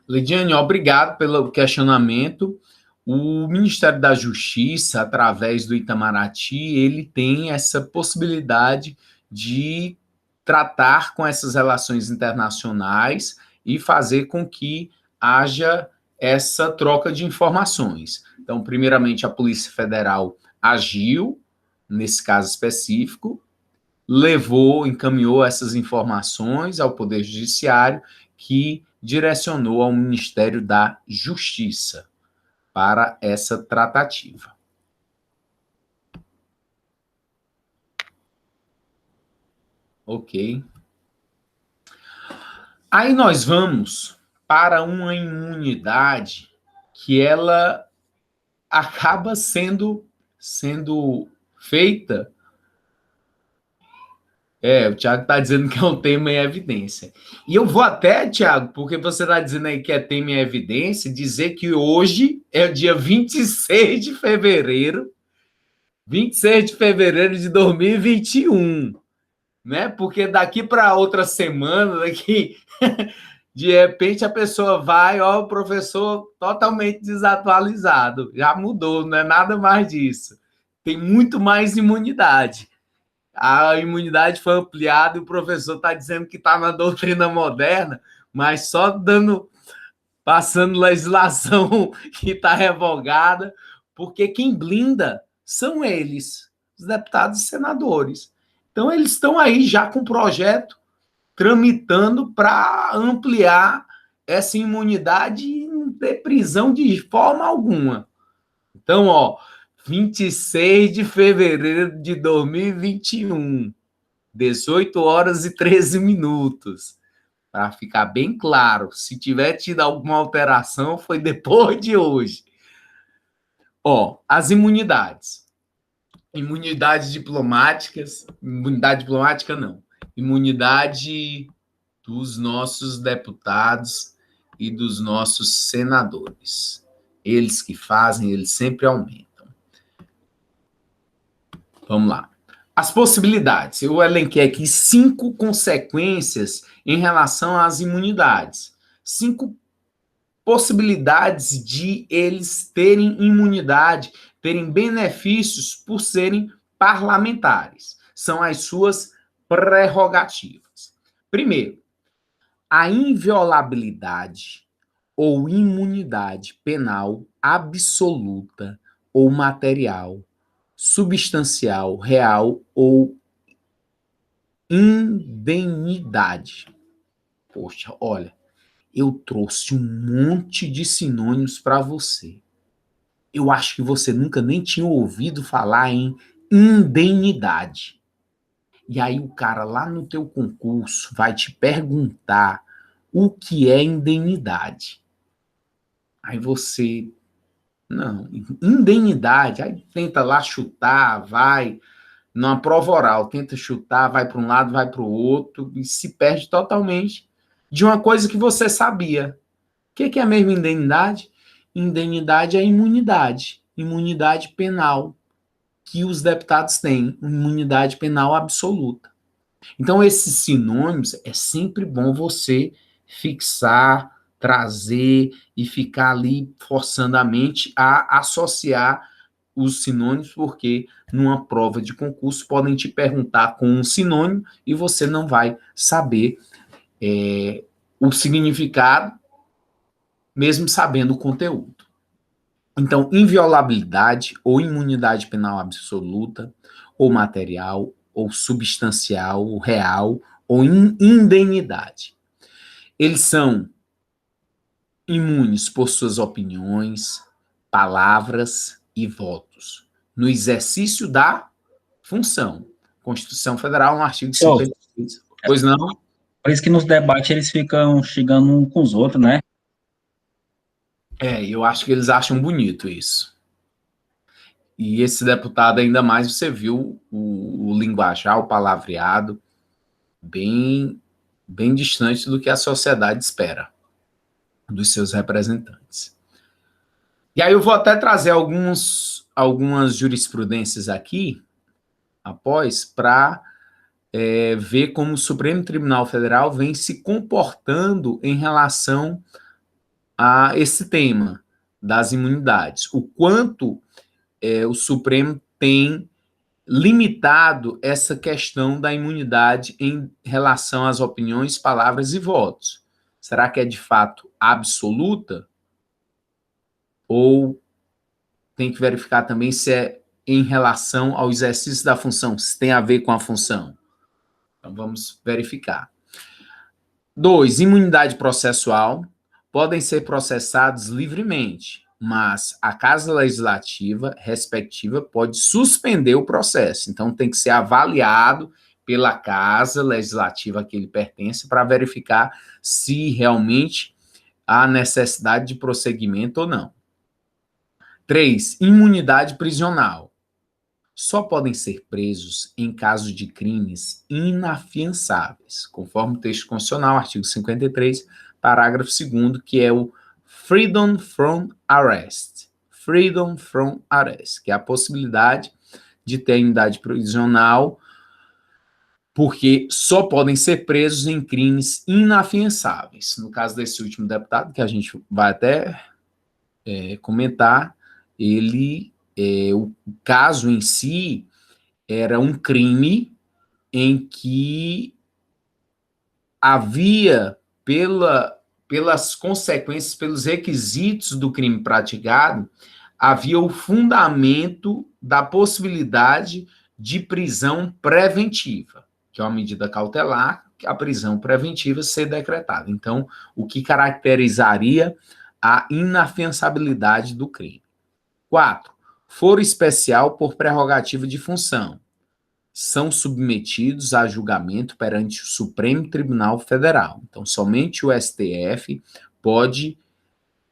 Lidiane, obrigado pelo questionamento. O Ministério da Justiça, através do Itamaraty, ele tem essa possibilidade de tratar com essas relações internacionais e fazer com que haja essa troca de informações. Então, primeiramente, a Polícia Federal agiu, nesse caso específico, encaminhou essas informações ao Poder Judiciário, que direcionou ao Ministério da Justiça para essa tratativa. Ok. Aí nós vamos para uma imunidade que ela acaba sendo feita. O Thiago está dizendo que é um tema em evidência. E eu vou até, Thiago, porque você está dizendo aí que é tema em evidência, dizer que hoje é o dia 26 de fevereiro, 26 de fevereiro de 2021, né? Porque daqui para outra semana, de repente a pessoa vai, ó, o professor totalmente desatualizado, já mudou, não é nada mais disso. Tem muito mais imunidade. A imunidade foi ampliada e o professor está dizendo que está na doutrina moderna, mas só passando legislação que está revogada, porque quem blinda são eles, os deputados e senadores. Então, eles estão aí já com o projeto tramitando para ampliar essa imunidade e não ter prisão de forma alguma. Então, 26 de fevereiro de 2021, 18 horas e 13 minutos. Para ficar bem claro, se tiver tido alguma alteração, foi depois de hoje. As imunidades. Imunidades diplomáticas. Imunidade diplomática, não. Imunidade dos nossos deputados e dos nossos senadores. Eles que fazem, eles sempre aumentam. Vamos lá. As possibilidades. Eu elenquei aqui 5 consequências em relação às imunidades. 5 possibilidades de eles terem imunidade, terem benefícios por serem parlamentares. São as suas prerrogativas. Primeiro, a inviolabilidade ou imunidade penal absoluta ou material, substancial, real ou indemnidade. Poxa, olha, eu trouxe um monte de sinônimos para você. Eu acho que você nunca nem tinha ouvido falar em indemnidade. E aí o cara lá no teu concurso vai te perguntar o que é indemnidade. Aí você... Não, indemnidade, aí tenta lá chutar, vai, numa prova oral, tenta chutar, vai para um lado, vai para o outro, e se perde totalmente de uma coisa que você sabia. O que é a mesma indemnidade? Indemnidade é imunidade, imunidade penal, que os deputados têm, imunidade penal absoluta. Então, esses sinônimos, é sempre bom você fixar, trazer e ficar ali forçando a mente a associar os sinônimos, porque numa prova de concurso podem te perguntar com um sinônimo e você não vai saber o significado, mesmo sabendo o conteúdo. Então, inviolabilidade ou imunidade penal absoluta, ou material, ou substancial, ou real, ou indemnidade. Eles são imunes por suas opiniões, palavras e votos, no exercício da função. Constituição Federal, no artigo 56. Pois não? Por isso que nos debates eles ficam chegando uns com os outros, né? Eu acho que eles acham bonito isso. E esse deputado, ainda mais, você viu o linguajar, o palavreado, bem distante do que a sociedade espera dos seus representantes. E aí eu vou até trazer algumas jurisprudências aqui, após, para ver como o Supremo Tribunal Federal vem se comportando em relação a esse tema das imunidades. O quanto o Supremo tem limitado essa questão da imunidade em relação às opiniões, palavras e votos. Será que é de fato absoluta? Ou tem que verificar também se é em relação ao exercício da função, se tem a ver com a função? Então, vamos verificar. 2. Imunidade processual. Podem ser processados livremente, mas a Casa Legislativa respectiva pode suspender o processo. Então, tem que ser avaliado pela Casa Legislativa a que ele pertence para verificar se realmente há necessidade de prosseguimento ou não. 3. Imunidade prisional. Só podem ser presos em caso de crimes inafiançáveis, conforme o texto constitucional, artigo 53, parágrafo 2º, que é o freedom from arrest. Freedom from arrest, que é a possibilidade de ter imunidade prisional, porque só podem ser presos em crimes inafiançáveis. No caso desse último deputado, que a gente vai até comentar, o caso em si era um crime em que havia, pelas consequências, pelos requisitos do crime praticado, havia o fundamento da possibilidade de prisão preventiva, que é uma medida cautelar, a prisão preventiva ser decretada. Então, o que caracterizaria a inafiançabilidade do crime. 4. Foro especial por prerrogativa de função. São submetidos a julgamento perante o Supremo Tribunal Federal. Então, somente o STF pode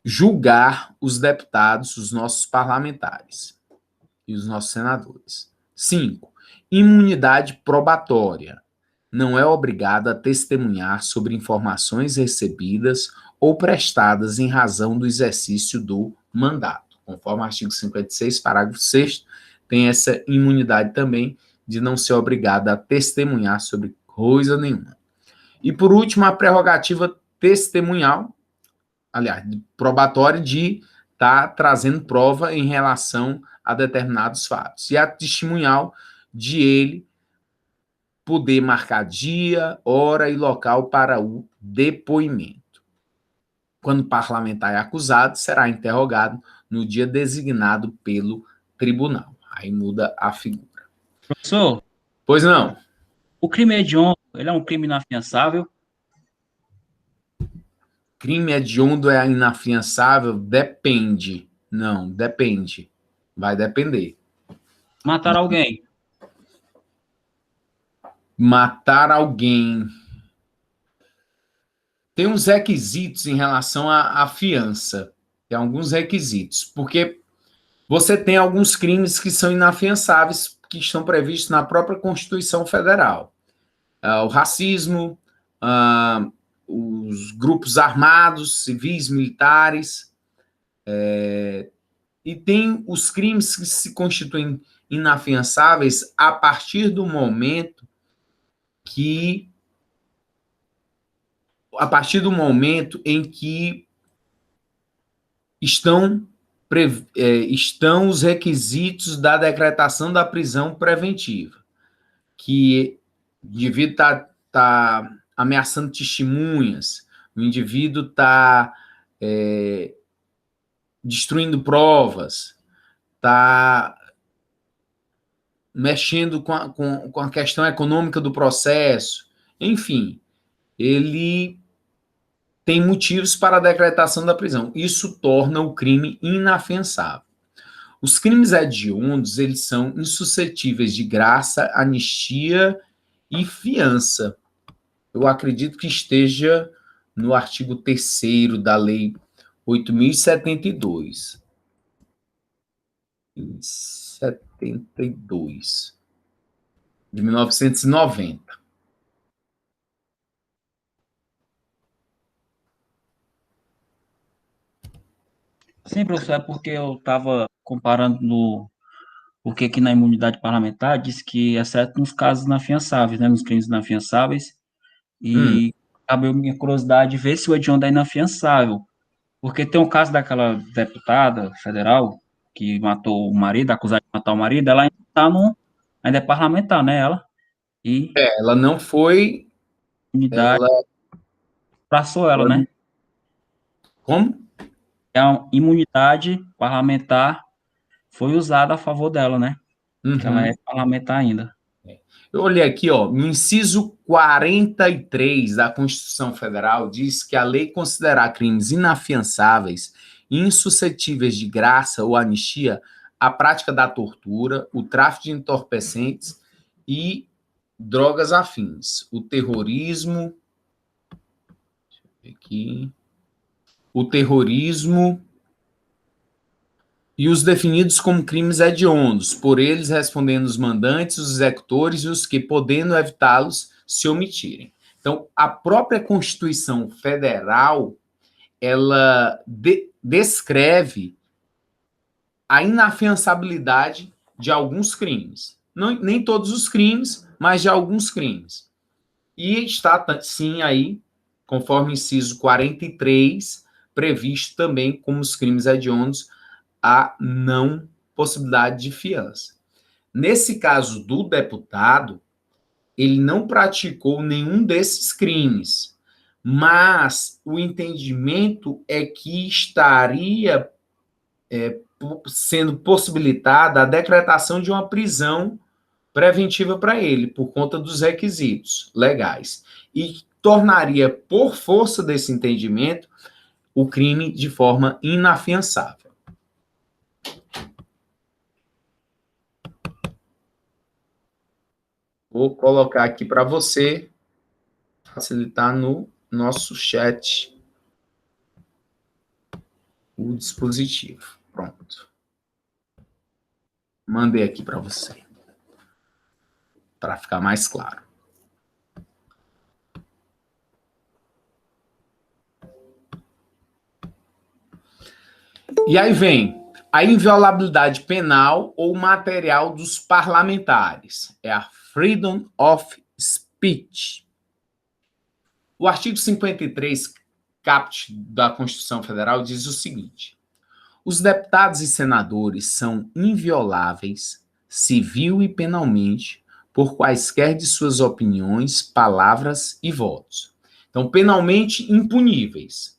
julgar os deputados, os nossos parlamentares e os nossos senadores. 5. Imunidade probatória. Não é obrigado a testemunhar sobre informações recebidas ou prestadas em razão do exercício do mandato. Conforme o artigo 56, parágrafo 6º, tem essa imunidade também de não ser obrigado a testemunhar sobre coisa nenhuma. E, por último, a prerrogativa testemunhal, aliás, probatória, de estar trazendo prova em relação a determinados fatos. E a testemunhal de ele poder marcar dia, hora e local para o depoimento. Quando o parlamentar é acusado, será interrogado no dia designado pelo tribunal. Aí muda a figura. Professor, Pois não. o crime hediondo, ele é um crime inafiançável? Crime hediondo é inafiançável? Depende. Não, depende. Vai depender. Matar alguém? Matar alguém. Tem uns requisitos em relação à fiança. Tem alguns requisitos. Porque você tem alguns crimes que são inafiançáveis, que estão previstos na própria Constituição Federal. O racismo, os grupos armados, civis, militares, e tem os crimes que se constituem inafiançáveis a partir do momento em que estão os requisitos da decretação da prisão preventiva, que o indivíduo está ameaçando testemunhas, o indivíduo está destruindo provas, está mexendo com a questão econômica do processo, enfim, ele tem motivos para a decretação da prisão. Isso torna o crime inafiançável. Os crimes hediondos, eles são insuscetíveis de graça, anistia e fiança. Eu acredito que esteja no artigo 3º da Lei 8.072. 72, de 1990. Sim, professor, é porque eu estava comparando porque aqui na imunidade parlamentar diz que, exceto nos casos inafiançáveis, né, nos crimes inafiançáveis, Hum, e abriu minha curiosidade de ver se o hediondo é inafiançável, porque tem um caso daquela deputada federal que matou o marido, acusada de matar o marido, ela ainda está no, ainda é parlamentar, né, e ela não foi, a imunidade ela, passou ela, ela né, como? a imunidade parlamentar foi usada a favor dela, né, que ela é Uhum. parlamentar ainda. Eu olhei aqui, ó, no inciso 43 da Constituição Federal diz que a lei considerar crimes inafiançáveis e insuscetíveis de graça ou anistia a prática da tortura, o tráfico de entorpecentes e drogas afins, o terrorismo, aqui, o terrorismo e os definidos como crimes hediondos, por eles respondendo os mandantes, os executores e os que, podendo evitá-los, se omitirem. Então, a própria Constituição Federal, ela descreve a inafiançabilidade de alguns crimes. Não, nem todos os crimes, mas de alguns crimes. E está, sim, aí, conforme o inciso 43, previsto também como os crimes hediondos a não possibilidade de fiança. Nesse caso do deputado, ele não praticou nenhum desses crimes, mas o entendimento é que estaria sendo possibilitada a decretação de uma prisão preventiva para ele, por conta dos requisitos legais, e tornaria, por força desse entendimento, o crime de forma inafiançável. Vou colocar aqui para você facilitar no nosso chat o dispositivo. Pronto. Mandei aqui para você, para ficar mais claro. E aí vem a inviolabilidade penal ou material dos parlamentares. É a freedom of speech. O artigo 53, caput da Constituição Federal, diz o seguinte: os deputados e senadores são invioláveis, civil e penalmente, por quaisquer de suas opiniões, palavras e votos. Então, penalmente impuníveis.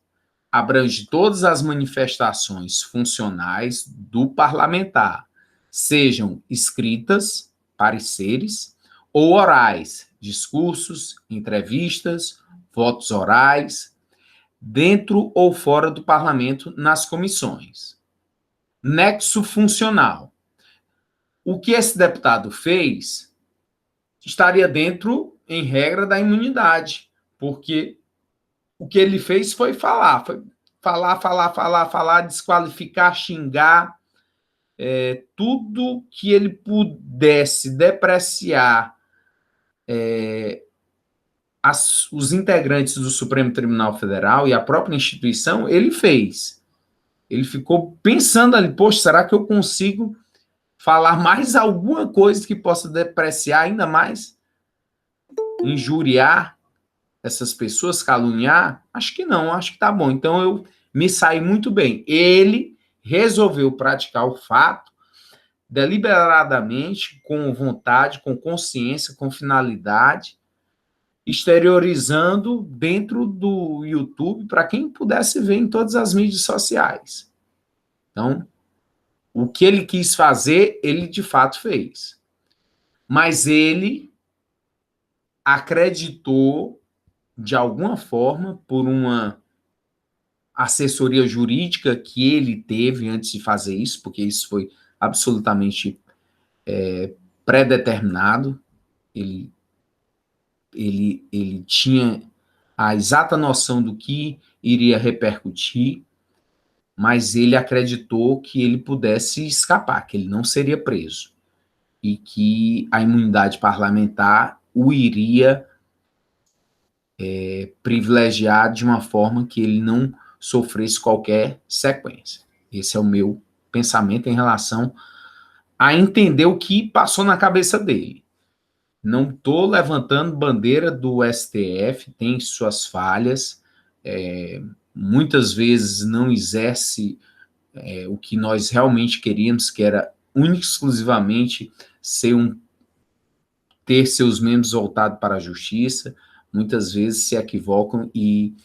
Abrange todas as manifestações funcionais do parlamentar, sejam escritas, pareceres, ou orais, discursos, entrevistas, votos orais, dentro ou fora do parlamento, nas comissões. Nexo funcional. O que esse deputado fez estaria dentro, em regra, da imunidade, porque o que ele fez foi falar, desqualificar, xingar, tudo que ele pudesse depreciar os integrantes do Supremo Tribunal Federal e a própria instituição, ele fez. Ele ficou pensando ali, poxa, será que eu consigo falar mais alguma coisa que possa depreciar ainda mais, injuriar essas pessoas, caluniar? Acho que não, acho que tá bom. Então eu me saí muito bem. Ele resolveu praticar o fato deliberadamente, com vontade, com consciência, com finalidade, exteriorizando dentro do YouTube para quem pudesse ver em todas as mídias sociais. Então, o que ele quis fazer, ele de fato fez. Mas ele acreditou, de alguma forma, por uma assessoria jurídica que ele teve antes de fazer isso, porque isso foi absolutamente pré-determinado. Ele tinha a exata noção do que iria repercutir, mas ele acreditou que ele pudesse escapar, que ele não seria preso, e que a imunidade parlamentar o iria privilegiar de uma forma que ele não sofresse qualquer sequência. Esse é o meu pensamento em relação a entender o que passou na cabeça dele. Não estou levantando bandeira do STF, tem suas falhas, muitas vezes não exerce o que nós realmente queríamos, que era única e exclusivamente ter seus membros voltados para a justiça. Muitas vezes se equivocam e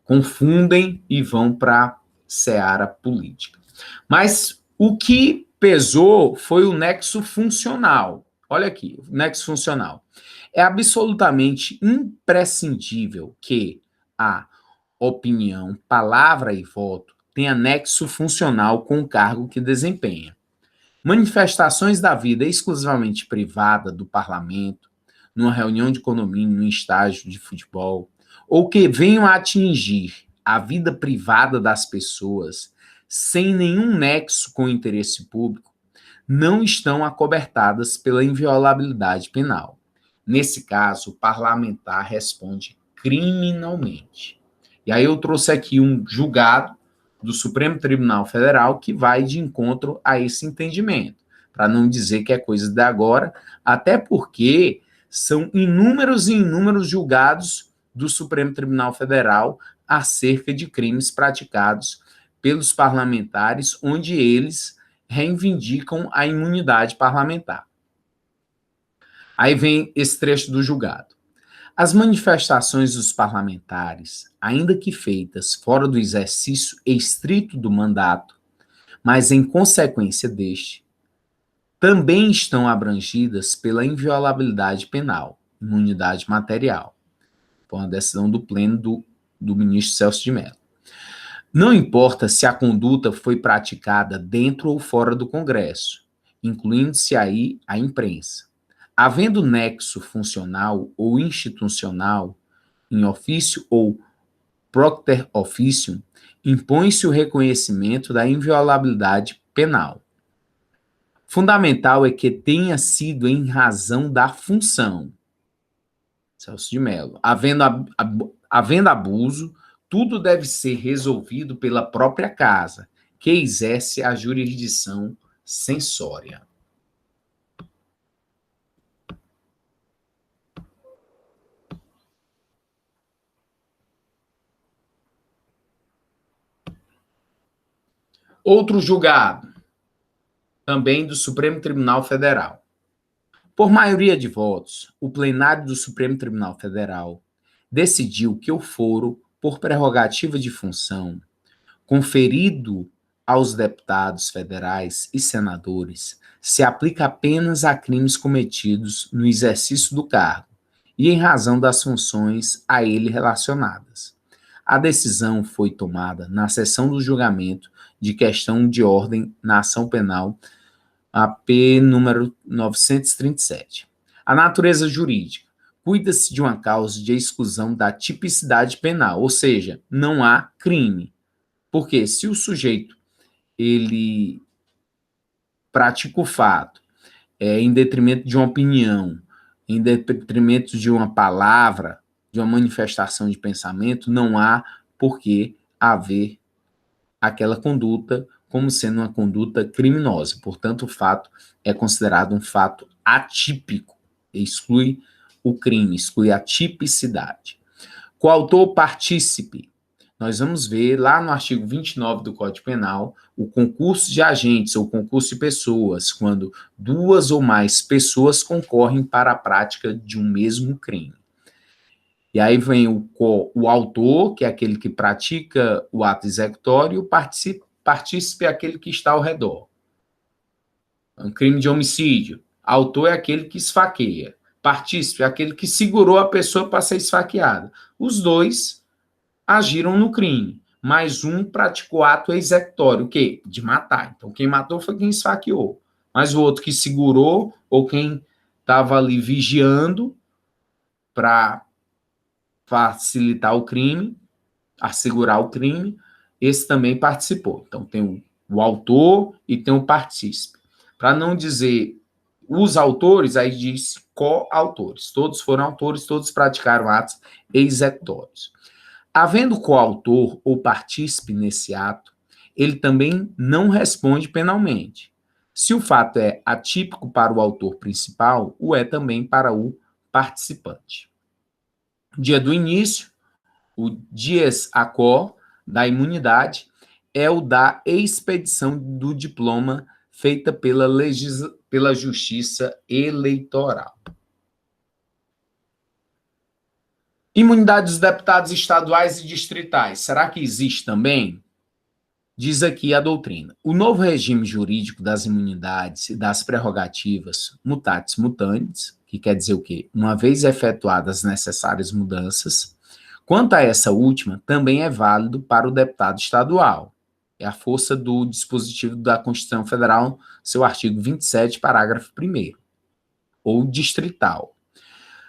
confundem e vão para a seara política. Mas o que pesou foi o nexo funcional. Olha aqui, o nexo funcional. É absolutamente imprescindível que a opinião, palavra e voto tenha nexo funcional com o cargo que desempenha. Manifestações da vida exclusivamente privada do parlamento, numa reunião de condomínio, num estágio de futebol, ou que venham a atingir a vida privada das pessoas sem nenhum nexo com o interesse público, não estão acobertadas pela inviolabilidade penal. Nesse caso, o parlamentar responde criminalmente. E aí eu trouxe aqui um julgado do Supremo Tribunal Federal que vai de encontro a esse entendimento, para não dizer que é coisa de agora, até porque são inúmeros e inúmeros julgados do Supremo Tribunal Federal acerca de crimes praticados pelos parlamentares, onde eles reivindicam a imunidade parlamentar. Aí vem esse trecho do julgado. As manifestações dos parlamentares, ainda que feitas fora do exercício estrito do mandato, mas em consequência deste, também estão abrangidas pela inviolabilidade penal, imunidade material. Foi uma decisão do pleno do ministro Celso de Mello. Não importa se a conduta foi praticada dentro ou fora do Congresso, incluindo-se aí a imprensa. Havendo nexo funcional ou institucional, em ofício ou propter officium, impõe-se o reconhecimento da inviolabilidade penal. Fundamental é que tenha sido em razão da função. Celso de Mello. Havendo abuso, tudo deve ser resolvido pela própria casa, que exerce a jurisdição censória. Outro julgado, também do Supremo Tribunal Federal. Por maioria de votos, o plenário do Supremo Tribunal Federal decidiu que o foro, por prerrogativa de função, conferido aos deputados federais e senadores, se aplica apenas a crimes cometidos no exercício do cargo e em razão das funções a ele relacionadas. A decisão foi tomada na sessão do julgamento de questão de ordem na ação penal AP número 937. A natureza jurídica. Cuida-se de uma causa de exclusão da tipicidade penal, ou seja, não há crime. Porque se o sujeito ele pratica o fato em detrimento de uma opinião, em detrimento de uma palavra, de uma manifestação de pensamento, não há por que haver aquela conduta como sendo uma conduta criminosa. Portanto, o fato é considerado um fato atípico, exclui o crime, exclui a tipicidade. Coautor partícipe. Nós vamos ver lá no artigo 29 do Código Penal o concurso de agentes ou concurso de pessoas, quando duas ou mais pessoas concorrem para a prática de um mesmo crime. E aí vem o autor, que é aquele que pratica o ato executório, e o partícipe é aquele que está ao redor. Um crime de homicídio. Autor é aquele que esfaqueia. Partícipe é aquele que segurou a pessoa para ser esfaqueada. Os dois agiram no crime, mas um praticou ato executório, o quê? De matar. Então, quem matou foi quem esfaqueou. Mas o outro que segurou, ou quem estava ali vigiando para facilitar o crime, assegurar o crime, esse também participou. Então, tem o autor e tem o partícipe. Para não dizer os autores, aí diz coautores. Todos foram autores, todos praticaram atos executórios. Havendo coautor ou partícipe nesse ato, ele também não responde penalmente. Se o fato é atípico para o autor principal, o é também para o participante. Dia do início, o dies a quo da imunidade é o da expedição do diploma feita pela Justiça Eleitoral. Imunidade dos deputados estaduais e distritais. Será que existe também? Diz aqui a doutrina. O novo regime jurídico das imunidades e das prerrogativas mutatis mutandis, que quer dizer o quê? Uma vez efetuadas as necessárias mudanças, quanto a essa última, também é válido para o deputado estadual. É a força do dispositivo da Constituição Federal, seu artigo 27, parágrafo 1º, ou distrital.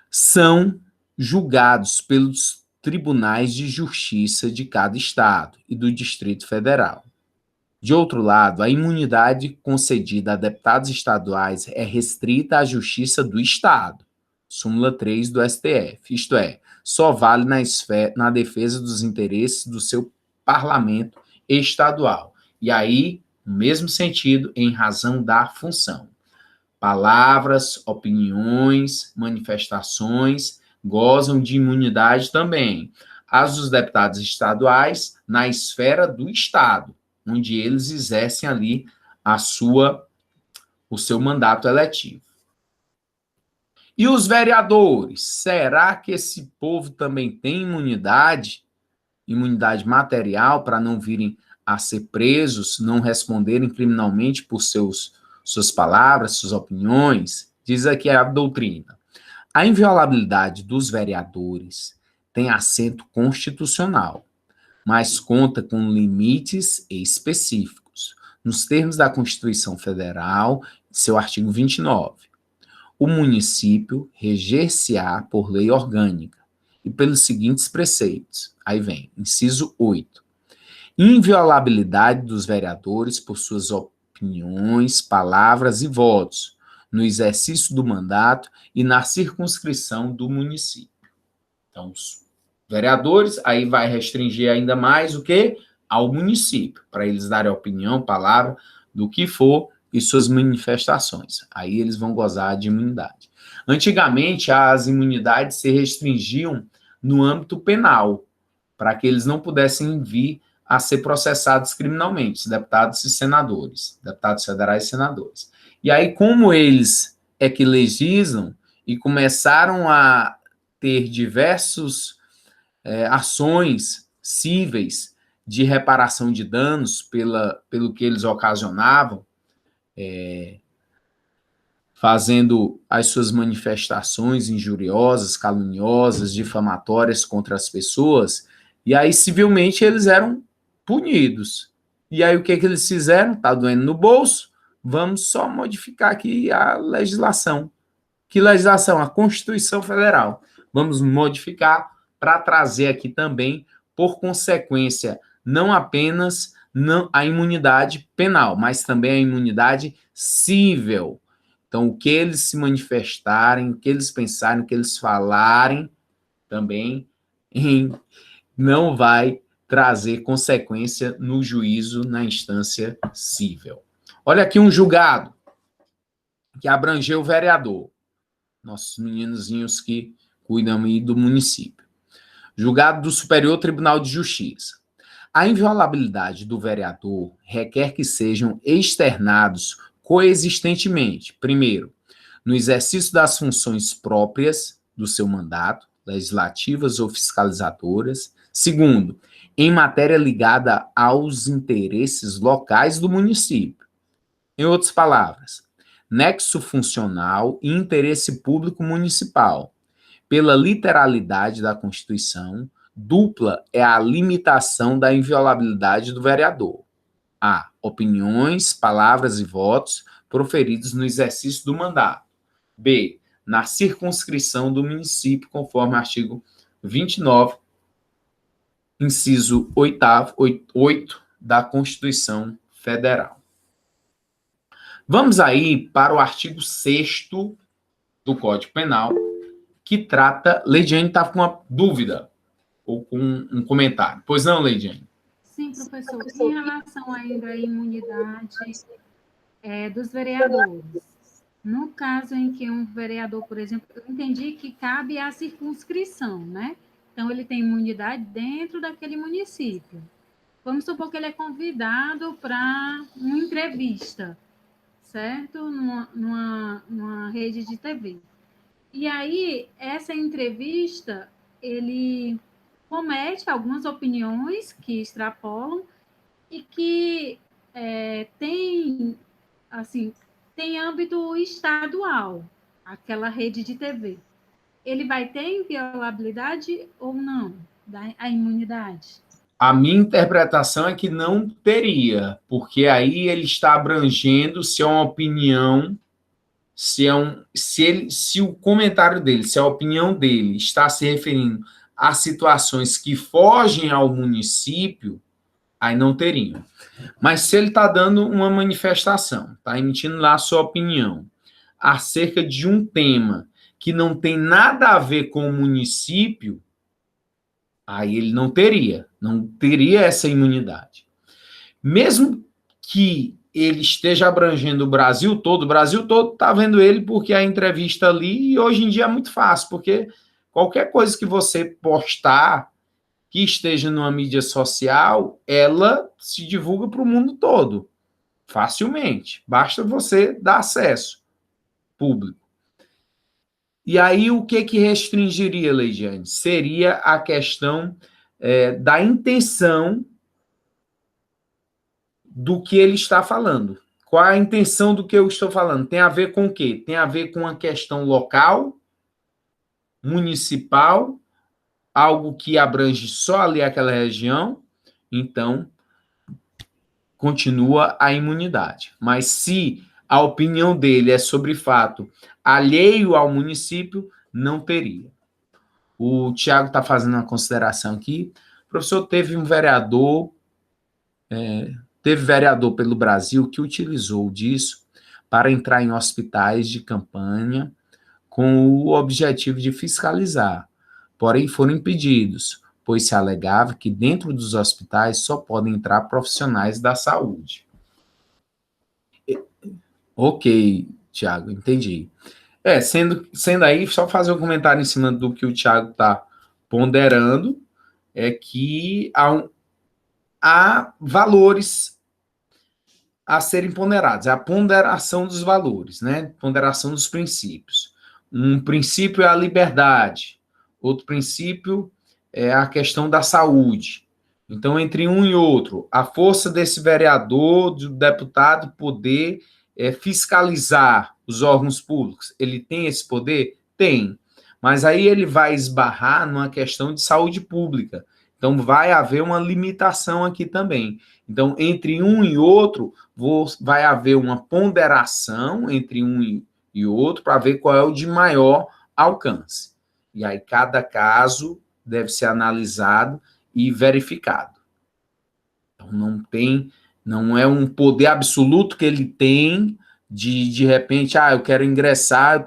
São julgados pelos tribunais de justiça de cada estado e do Distrito Federal. De outro lado, a imunidade concedida a deputados estaduais é restrita à justiça do estado, súmula 3 do STF, isto é, só vale na defesa dos interesses do seu parlamento estadual. E aí, no mesmo sentido, em razão da função. Palavras, opiniões, manifestações gozam de imunidade também. As dos deputados estaduais na esfera do Estado, onde eles exercem ali o seu mandato eletivo. E os vereadores? Será que esse povo também tem imunidade? Imunidade material para não virem a ser presos, não responderem criminalmente por suas palavras, suas opiniões? Diz aqui a doutrina. A inviolabilidade dos vereadores tem assento constitucional, mas conta com limites específicos, nos termos da Constituição Federal, seu artigo 29. O município reger-se-á por lei orgânica e pelos seguintes preceitos. Aí vem, inciso 8. Inviolabilidade dos vereadores por suas opiniões, palavras e votos, no exercício do mandato e na circunscrição do município. Então, os vereadores, aí vai restringir ainda mais o quê? Ao município, para eles darem opinião, palavra, do que for e suas manifestações. Aí eles vão gozar de imunidade. Antigamente, as imunidades se restringiam no âmbito penal, para que eles não pudessem vir a ser processados criminalmente, deputados e senadores, deputados federais e senadores. E aí, como eles é que legislam e começaram a ter diversas ações cíveis de reparação de danos pelo que eles ocasionavam, fazendo as suas manifestações injuriosas, caluniosas, difamatórias contra as pessoas, e aí civilmente eles eram punidos. E aí o que eles fizeram? Tá doendo no bolso? Vamos só modificar aqui a legislação. Que legislação? A Constituição Federal. Vamos modificar para trazer aqui também, por consequência, não apenas a imunidade penal, mas também a imunidade cível. Então, o que eles se manifestarem, o que eles pensarem, o que eles falarem, também não vai trazer consequência no juízo na instância cível. Olha aqui um julgado que abrangeu o vereador, nossos meninozinhos que cuidam aí do município. Julgado do Superior Tribunal de Justiça. A inviolabilidade do vereador requer que sejam externados coexistentemente, primeiro, no exercício das funções próprias do seu mandato, legislativas ou fiscalizadoras. Segundo, em matéria ligada aos interesses locais do município. Em outras palavras, nexo funcional e interesse público municipal. Pela literalidade da Constituição, dupla é a limitação da inviolabilidade do vereador. A. Opiniões, palavras e votos proferidos no exercício do mandato. B. Na circunscrição do município, conforme artigo 29, inciso 8 da Constituição Federal. Vamos aí para o artigo 6º do Código Penal, que trata... Leidiane está com uma dúvida ou com um comentário. Pois não, Leidiane? Sim, professor. Em relação ainda à imunidade dos vereadores, no caso em que um vereador, por exemplo, eu entendi que cabe à circunscrição, né? Então, ele tem imunidade dentro daquele município. Vamos supor que ele é convidado para uma entrevista, certo? Numa rede de TV. E aí, essa entrevista, ele comete algumas opiniões que extrapolam e que tem, assim, tem âmbito estadual, aquela rede de TV. Ele vai ter inviolabilidade ou não, a imunidade? A minha interpretação é que não teria, porque aí ele está abrangendo se é uma opinião, se o comentário dele, se a opinião dele está se referindo a situações que fogem ao município, aí não teriam. Mas se ele está dando uma manifestação, está emitindo lá a sua opinião acerca de um tema que não tem nada a ver com o município, aí ele não teria essa imunidade. Mesmo que ele esteja abrangendo o Brasil todo está vendo ele porque a entrevista ali, e hoje em dia é muito fácil, porque qualquer coisa que você postar que esteja numa mídia social, ela se divulga para o mundo todo, facilmente. Basta você dar acesso público. E aí, o que restringiria, Leidiane? Seria a questão da intenção do que ele está falando. Qual a intenção do que eu estou falando? Tem a ver com o quê? Tem a ver com a questão local, municipal, algo que abrange só ali aquela região, então continua a imunidade. Mas se a opinião dele é sobre fato alheio ao município, não teria. O Tiago está fazendo uma consideração aqui. O professor, teve vereador pelo Brasil que utilizou disso para entrar em hospitais de campanha com o objetivo de fiscalizar. Porém, foram impedidos, pois se alegava que dentro dos hospitais só podem entrar profissionais da saúde. Ok, Tiago, entendi. Sendo aí, só fazer um comentário em cima do que o Tiago está ponderando, é que há valores a serem ponderados, é a ponderação dos valores, né? Ponderação dos princípios. Um princípio é a liberdade, outro princípio é a questão da saúde. Então, entre um e outro, a força desse vereador, do deputado, poder fiscalizar os órgãos públicos, ele tem esse poder? Tem. Mas aí ele vai esbarrar numa questão de saúde pública. Então, vai haver uma limitação aqui também. Então, entre um e outro, vai haver uma ponderação entre um e outro para ver qual é o de maior alcance. E aí, cada caso deve ser analisado e verificado. Então, não é um poder absoluto que ele tem de repente, eu quero ingressar,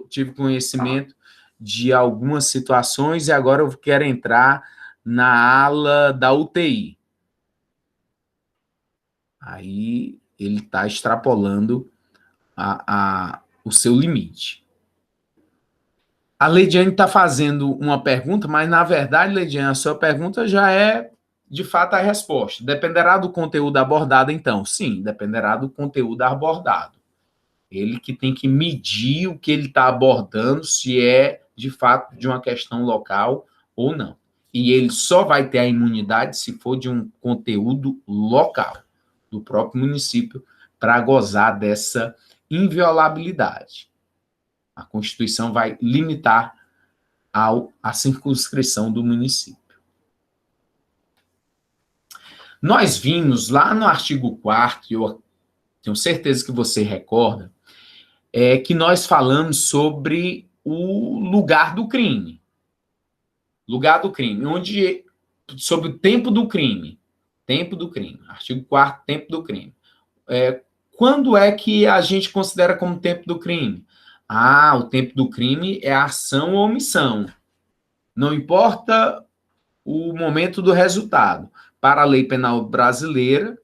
tive conhecimento de algumas situações e agora eu quero entrar na ala da UTI. Aí ele está extrapolando o seu limite. A Leidiane está fazendo uma pergunta, mas, na verdade, Leidiane, a sua pergunta já é, de fato, a resposta. Dependerá do conteúdo abordado, então? Sim, dependerá do conteúdo abordado. Ele que tem que medir o que ele está abordando, se é, de fato, de uma questão local ou não. E ele só vai ter a imunidade se for de um conteúdo local, do próprio município, para gozar dessa inviolabilidade. A Constituição vai limitar a circunscrição do município. Nós vimos lá no artigo 4º, eu tenho certeza que você recorda, que nós falamos sobre o lugar do crime. Lugar do crime, sobre o tempo do crime. Tempo do crime. Artigo 4º, tempo do crime. Quando é que a gente considera como tempo do crime? O tempo do crime é a ação ou omissão. Não importa o momento do resultado. para a lei penal brasileira,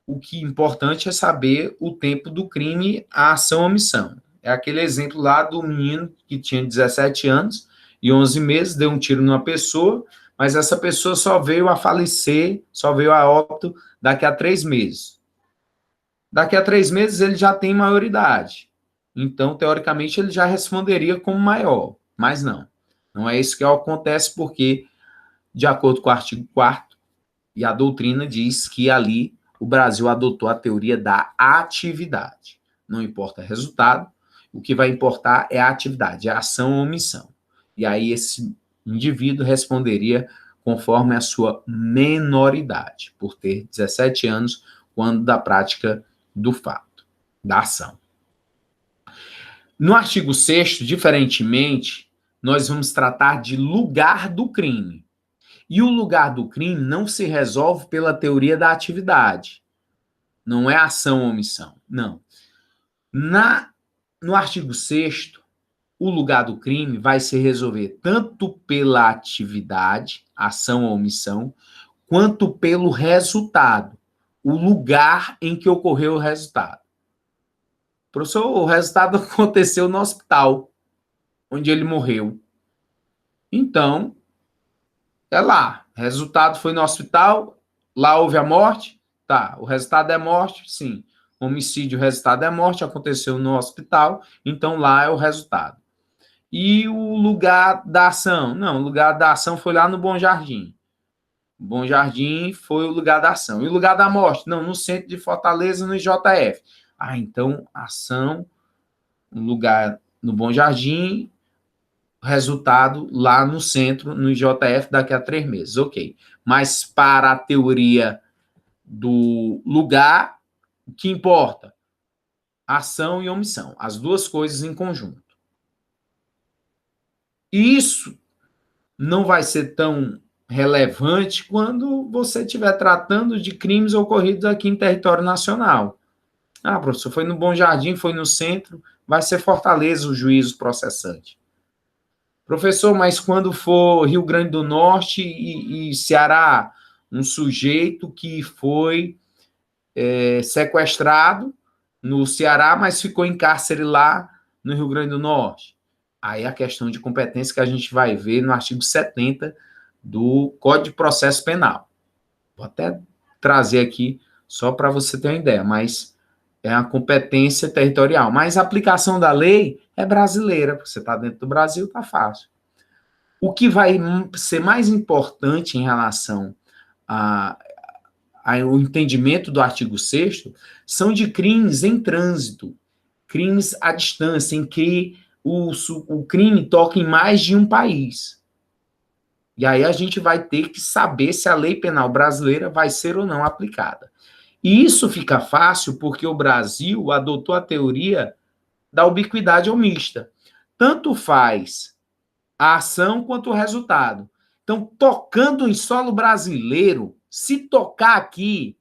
o que é importante é saber o tempo do crime, a ação ou omissão. É aquele exemplo lá do menino que tinha 17 anos e 11 meses, deu um tiro numa pessoa, mas essa pessoa só veio a falecer, só veio a óbito daqui a 3 meses. Daqui a 3 meses ele já tem maioridade. Então, teoricamente, ele já responderia como maior. Mas não. Não é isso que acontece porque, de acordo com o artigo 4º, e a doutrina diz que ali o Brasil adotou a teoria da atividade. Não importa o resultado, o que vai importar é a atividade, a ação ou omissão. E aí esse indivíduo responderia conforme a sua menoridade, por ter 17 anos quando da prática do fato, da ação. No artigo 6º, diferentemente, nós vamos tratar de lugar do crime. E o lugar do crime não se resolve pela teoria da atividade. Não é ação ou omissão, não. No artigo 6º, o lugar do crime vai se resolver tanto pela atividade, ação ou omissão, quanto pelo resultado, o lugar em que ocorreu o resultado. Professor, o resultado aconteceu no hospital, onde ele morreu. Então, é lá. O resultado foi no hospital, lá houve a morte, tá. O resultado é morte, sim. Homicídio, o resultado é morte, aconteceu no hospital, então lá é o resultado. E o lugar da ação? Não, o lugar da ação foi lá no Bom Jardim. O Bom Jardim foi o lugar da ação. E o lugar da morte? Não, no centro de Fortaleza, no IJF. Ah, então, ação, lugar no Bom Jardim, resultado lá no centro, no IJF, daqui a 3 meses. Ok. Mas para a teoria do lugar, o que importa? Ação e omissão. As duas coisas em conjunto. E isso não vai ser tão relevante quando você estiver tratando de crimes ocorridos aqui em território nacional. Ah, professor, foi no Bom Jardim, foi no centro, vai ser Fortaleza o juízo processante. Professor, mas quando for Rio Grande do Norte e Ceará, um sujeito que foi sequestrado no Ceará, mas ficou em cárcere lá no Rio Grande do Norte. Aí a questão de competência que a gente vai ver no artigo 70 do Código de Processo Penal. Vou até trazer aqui só para você ter uma ideia, mas é a competência territorial. Mas a aplicação da lei é brasileira, porque você está dentro do Brasil, está fácil. O que vai ser mais importante em relação ao entendimento do artigo 6º são de crimes em trânsito, crimes à distância, em que o crime toca em mais de um país. E aí a gente vai ter que saber se a lei penal brasileira vai ser ou não aplicada. E isso fica fácil porque o Brasil adotou a teoria da ubiquidade omista. Tanto faz a ação quanto o resultado. Então, tocando em solo brasileiro, se tocar aqui,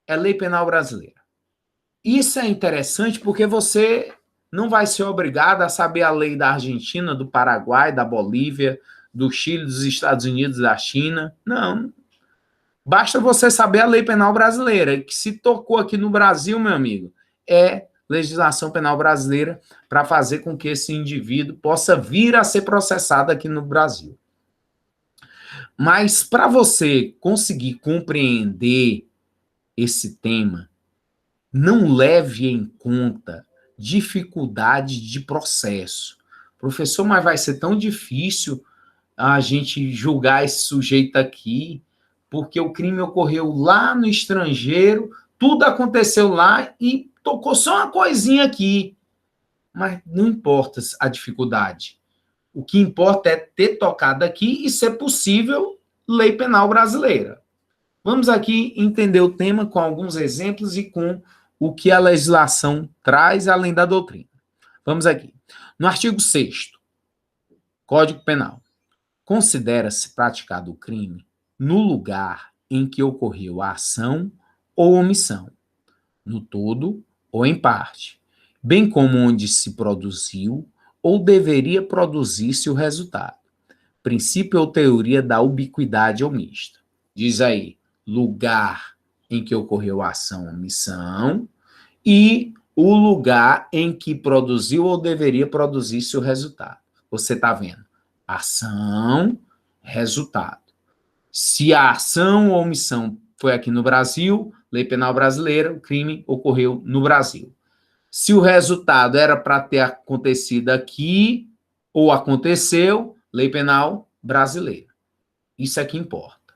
é lei penal brasileira. Isso é interessante porque você não vai ser obrigado a saber a lei da Argentina, do Paraguai, da Bolívia, do Chile, dos Estados Unidos, da China. Não. Basta você saber a lei penal brasileira, que se tocou aqui no Brasil, meu amigo, é legislação penal brasileira para fazer com que esse indivíduo possa vir a ser processado aqui no Brasil. Mas para você conseguir compreender esse tema, não leve em conta dificuldade de processo. Professor, mas vai ser tão difícil a gente julgar esse sujeito aqui, porque o crime ocorreu lá no estrangeiro, tudo aconteceu lá e tocou só uma coisinha aqui. Mas não importa a dificuldade. O que importa é ter tocado aqui e ser possível lei penal brasileira. Vamos aqui entender o tema com alguns exemplos e com o que a legislação traz além da doutrina. Vamos aqui. No artigo 6º, Código Penal, considera-se praticado o crime no lugar em que ocorreu a ação ou omissão, no todo ou em parte, bem como onde se produziu ou deveria produzir-se o resultado. Princípio ou teoria da ubiquidade omista. Diz aí, lugar em que ocorreu a ação ou omissão e o lugar em que produziu ou deveria produzir seu resultado. Você está vendo? Ação, resultado. Se a ação ou omissão foi aqui no Brasil, lei penal brasileira, o crime ocorreu no Brasil. Se o resultado era para ter acontecido aqui, ou aconteceu, lei penal brasileira. Isso é que importa.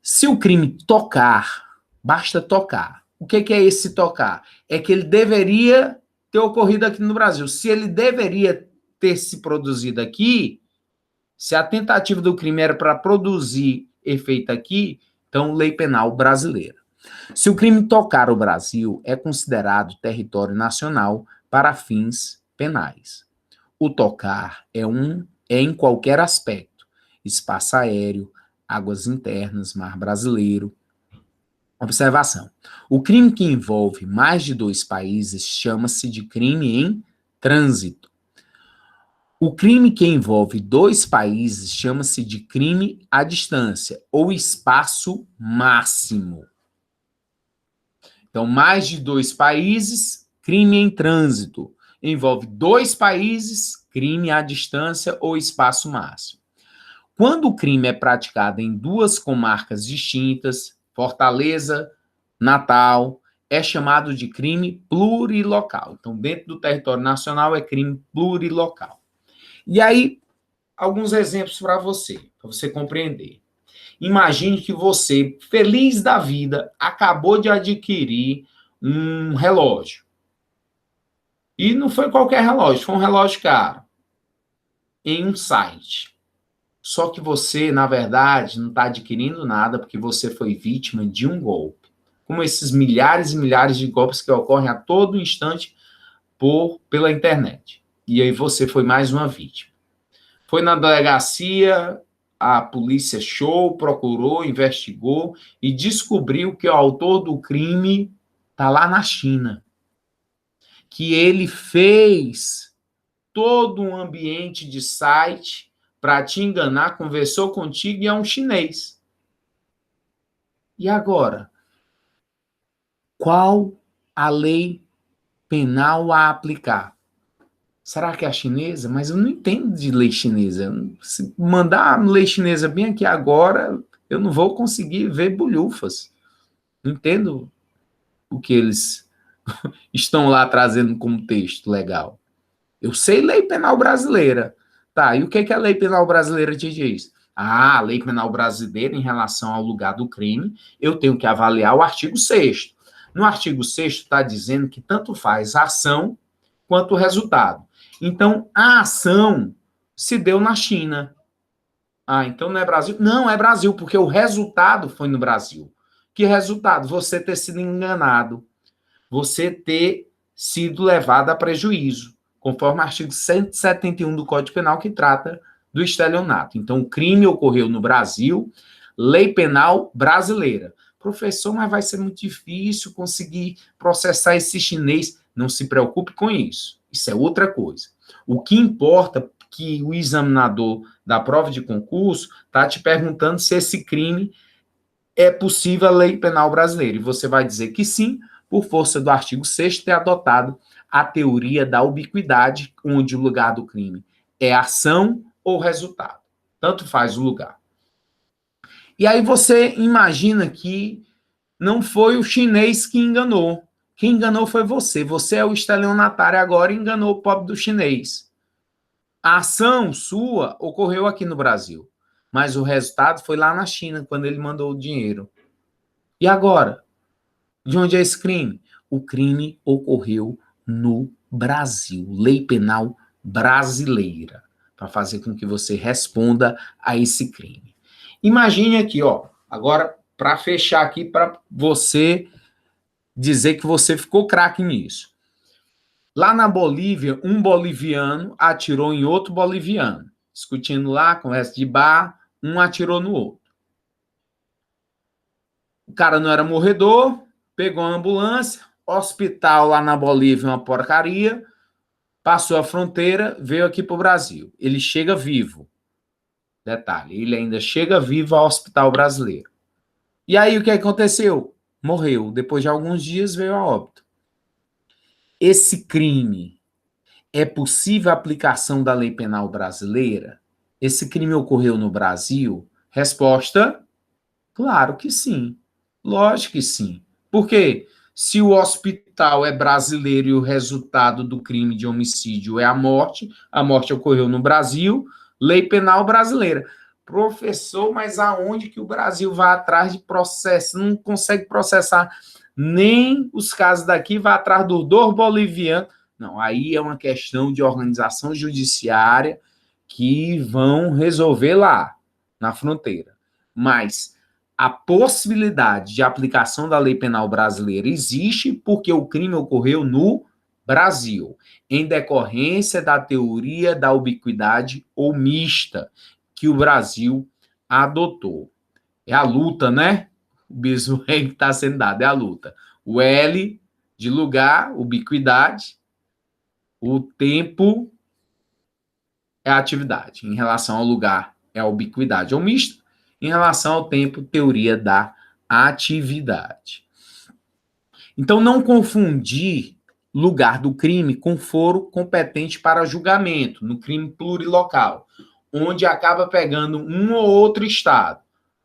Se o crime tocar, basta tocar. O que é esse tocar? É que ele deveria ter ocorrido aqui no Brasil. Se ele deveria ter se produzido aqui, se a tentativa do crime era para produzir efeito aqui, então lei penal brasileira. Se o crime tocar o Brasil, é considerado território nacional para fins penais. O tocar é em qualquer aspecto: espaço aéreo, águas internas, mar brasileiro. Observação: o crime que envolve mais de 2 países chama-se de crime em trânsito. O crime que envolve 2 países chama-se de crime à distância, ou espaço máximo. Então, mais de 2 países, crime em trânsito. Envolve 2 países, crime à distância ou espaço máximo. Quando o crime é praticado em 2 comarcas distintas, Fortaleza, Natal, é chamado de crime plurilocal. Então, dentro do território nacional, é crime plurilocal. E aí, alguns exemplos para você compreender. Imagine que você, feliz da vida, acabou de adquirir um relógio. E não foi qualquer relógio, foi um relógio caro. Em um site. Só que você, na verdade, não está adquirindo nada porque você foi vítima de um golpe. Como esses milhares e milhares de golpes que ocorrem a todo instante pela internet. E aí você foi mais uma vítima. Foi na delegacia, a polícia procurou, investigou e descobriu que o autor do crime está lá na China. Que ele fez todo um ambiente de site para te enganar, conversou contigo e é um chinês. E agora? Qual a lei penal a aplicar? Será que é a chinesa? Mas eu não entendo de lei chinesa. Se mandar a lei chinesa bem aqui agora, eu não vou conseguir ver bolhufas. Não entendo o que eles estão lá trazendo como texto legal. Eu sei lei penal brasileira. Tá, e o que a lei penal brasileira te diz? Ah, a lei penal brasileira, em relação ao lugar do crime, eu tenho que avaliar o artigo 6º. No artigo 6º está dizendo que tanto faz a ação quanto o resultado. Então, a ação se deu na China. Ah, então não é Brasil? Não, é Brasil, porque o resultado foi no Brasil. Que resultado? Você ter sido enganado. Você ter sido levado a prejuízo, conforme o artigo 171 do Código Penal, que trata do estelionato. Então, o crime ocorreu no Brasil, lei penal brasileira. Professor, mas vai ser muito difícil conseguir processar esse chinês. Não se preocupe com isso. Isso é outra coisa. O que importa é que o examinador da prova de concurso está te perguntando se esse crime é possível a lei penal brasileira. E você vai dizer que sim, por força do artigo 6º, ter adotado a teoria da ubiquidade, onde o lugar do crime é ação ou resultado. Tanto faz o lugar. E aí você imagina que não foi o chinês que enganou. Quem enganou foi você. Você é o estelionatário agora e enganou o pobre do chinês. A ação sua ocorreu aqui no Brasil, mas o resultado foi lá na China, quando ele mandou o dinheiro. E agora? De onde é esse crime? O crime ocorreu no Brasil. Lei penal brasileira. Para fazer com que você responda a esse crime. Imagine aqui, ó. Agora, para fechar aqui, para você dizer que você ficou craque nisso. Lá na Bolívia, um boliviano atirou em outro boliviano. Discutindo lá, conversa de bar, um atirou no outro. O cara não era morredor, pegou a ambulância, hospital lá na Bolívia, uma porcaria, passou a fronteira, veio aqui para o Brasil. Ele chega vivo. Detalhe, ele ainda chega vivo ao hospital brasileiro. E aí, o que aconteceu? Morreu. Depois de alguns dias, veio a óbito. Esse crime é possível a aplicação da lei penal brasileira? Esse crime ocorreu no Brasil? Resposta: claro que sim. Lógico que sim. Por quê? Se o hospital é brasileiro e o resultado do crime de homicídio é a morte ocorreu no Brasil, lei penal brasileira. Professor, mas aonde que o Brasil vai atrás de processo? Não consegue processar nem os casos daqui, vai atrás do dor boliviano. Não, aí é uma questão de organização judiciária que vão resolver lá, na fronteira. Mas a possibilidade de aplicação da lei penal brasileira existe porque o crime ocorreu no Brasil, em decorrência da teoria da ubiquidade ou mista que o Brasil adotou. É a luta, né? O bisu que está sendo dado, é a luta. O L de lugar, ubiquidade, o tempo é a atividade. Em relação ao lugar, é a ubiquidade ou mista. Em relação ao tempo, teoria da atividade. Então, não confundir lugar do crime com foro competente para julgamento, no crime plurilocal, onde acaba pegando um ou outro estado.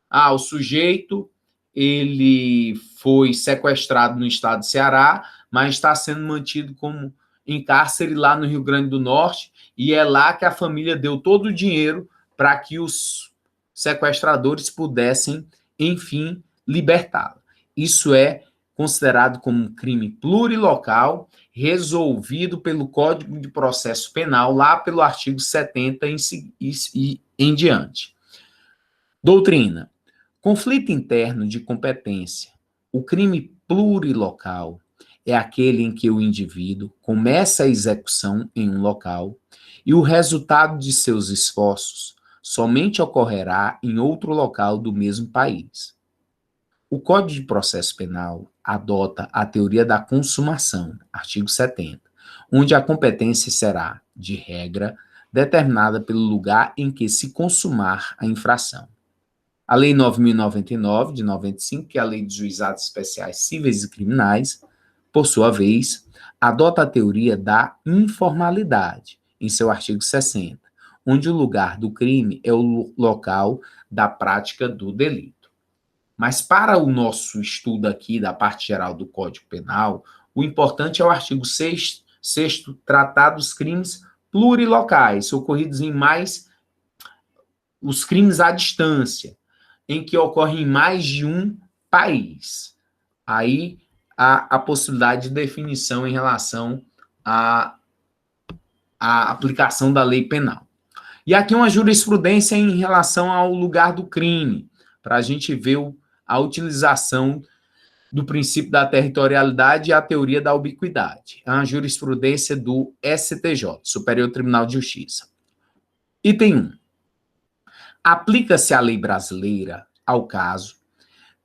Ah, o sujeito, ele foi sequestrado no estado de Ceará, mas está sendo mantido como em cárcere lá no Rio Grande do Norte, e é lá que a família deu todo o dinheiro para que os sequestradores pudessem, enfim, libertá-lo. Isso é considerado como um crime plurilocal, resolvido pelo Código de Processo Penal, lá pelo artigo 70 em diante. Doutrina. Conflito interno de competência. O crime plurilocal é aquele em que o indivíduo começa a execução em um local e o resultado de seus esforços somente ocorrerá em outro local do mesmo país. O Código de Processo Penal adota a teoria da consumação, artigo 70, onde a competência será, de regra, determinada pelo lugar em que se consumar a infração. A Lei 9.099, de 95, que é a Lei de Juizados Especiais Cíveis e Criminais, por sua vez, adota a teoria da informalidade, em seu artigo 60, onde o lugar do crime é o local da prática do delito. Mas para o nosso estudo aqui da parte geral do Código Penal, o importante é o artigo 6º, tratar dos crimes plurilocais, ocorridos em mais os crimes à distância, em que ocorrem em mais de um país. Aí há a possibilidade de definição em relação à aplicação da lei penal. E aqui uma jurisprudência em relação ao lugar do crime, para a gente ver a utilização do princípio da territorialidade e a teoria da ubiquidade. É uma jurisprudência do STJ, Superior Tribunal de Justiça. Item 1. Aplica-se a lei brasileira ao caso,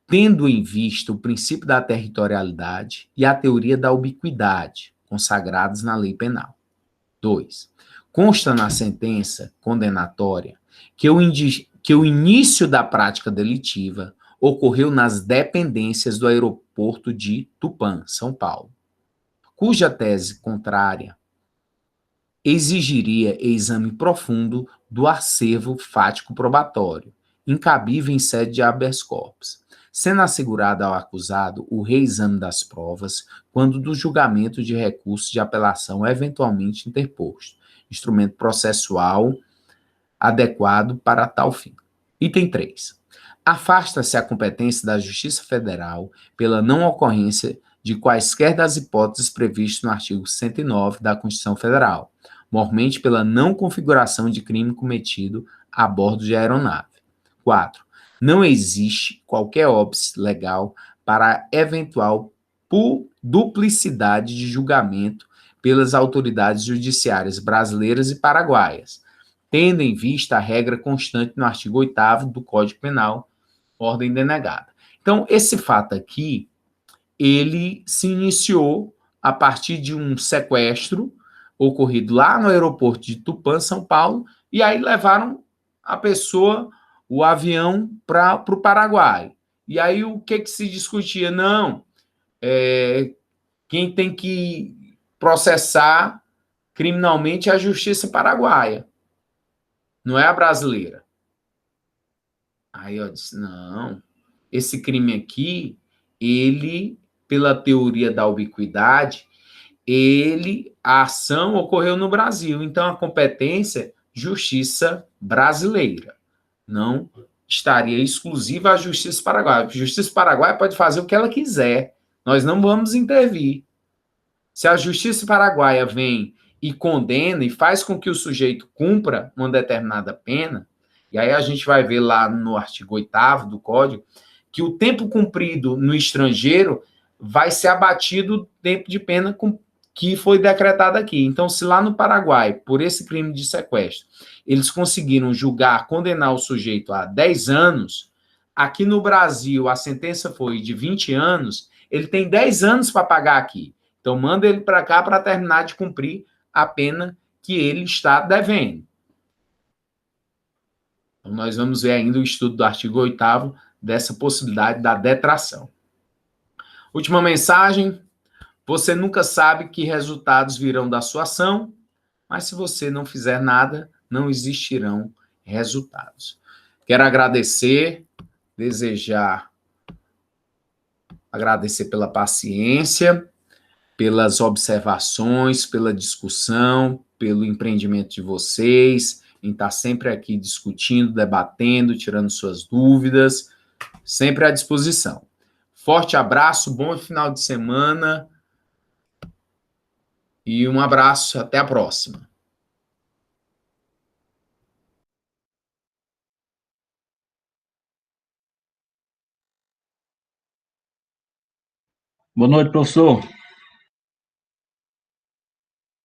tendo em vista o princípio da territorialidade e a teoria da ubiquidade, consagrados na lei penal. 2. Consta na sentença condenatória que o início da prática delitiva ocorreu nas dependências do aeroporto de Tupã, São Paulo, cuja tese contrária exigiria exame profundo do acervo fático probatório, incabível em sede de habeas corpus, sendo assegurado ao acusado o reexame das provas quando do julgamento de recurso de apelação eventualmente interposto, instrumento processual adequado para tal fim. Item 3. Afasta-se a competência da Justiça Federal pela não ocorrência de quaisquer das hipóteses previstas no artigo 109 da Constituição Federal, mormente pela não configuração de crime cometido a bordo de aeronave. 4. Não existe qualquer óbice legal para eventual duplicidade de julgamento pelas autoridades judiciárias brasileiras e paraguaias, tendo em vista a regra constante no artigo 8º do Código Penal, ordem denegada. Então, esse fato aqui, ele se iniciou a partir de um sequestro ocorrido lá no aeroporto de Tupã, São Paulo, e aí levaram a pessoa, o avião, para o Paraguai. E aí o que se discutia? Não, quem tem que processar criminalmente é a justiça paraguaia, não é a brasileira. Aí eu disse, não, esse crime aqui, ele, pela teoria da ubiquidade, a ação ocorreu no Brasil, então a competência, justiça brasileira, não estaria exclusiva à justiça paraguaia. A justiça paraguaia pode fazer o que ela quiser, nós não vamos intervir. Se a justiça paraguaia vem e condena e faz com que o sujeito cumpra uma determinada pena, e aí a gente vai ver lá no artigo 8º do Código, que o tempo cumprido no estrangeiro vai ser abatido do tempo de pena que foi decretado aqui. Então, se lá no Paraguai, por esse crime de sequestro, eles conseguiram julgar, condenar o sujeito a 10 anos, aqui no Brasil a sentença foi de 20 anos, ele tem 10 anos para pagar aqui. Então, manda ele para cá para terminar de cumprir a pena que ele está devendo. Então, nós vamos ver ainda o estudo do artigo 8º dessa possibilidade da detração. Última mensagem. Você nunca sabe que resultados virão da sua ação, mas se você não fizer nada, não existirão resultados. Quero agradecer pela paciência, pelas observações, pela discussão, pelo empreendimento de vocês, em estar sempre aqui discutindo, debatendo, tirando suas dúvidas, sempre à disposição. Forte abraço, bom final de semana e um abraço, até a próxima. Boa noite, professor.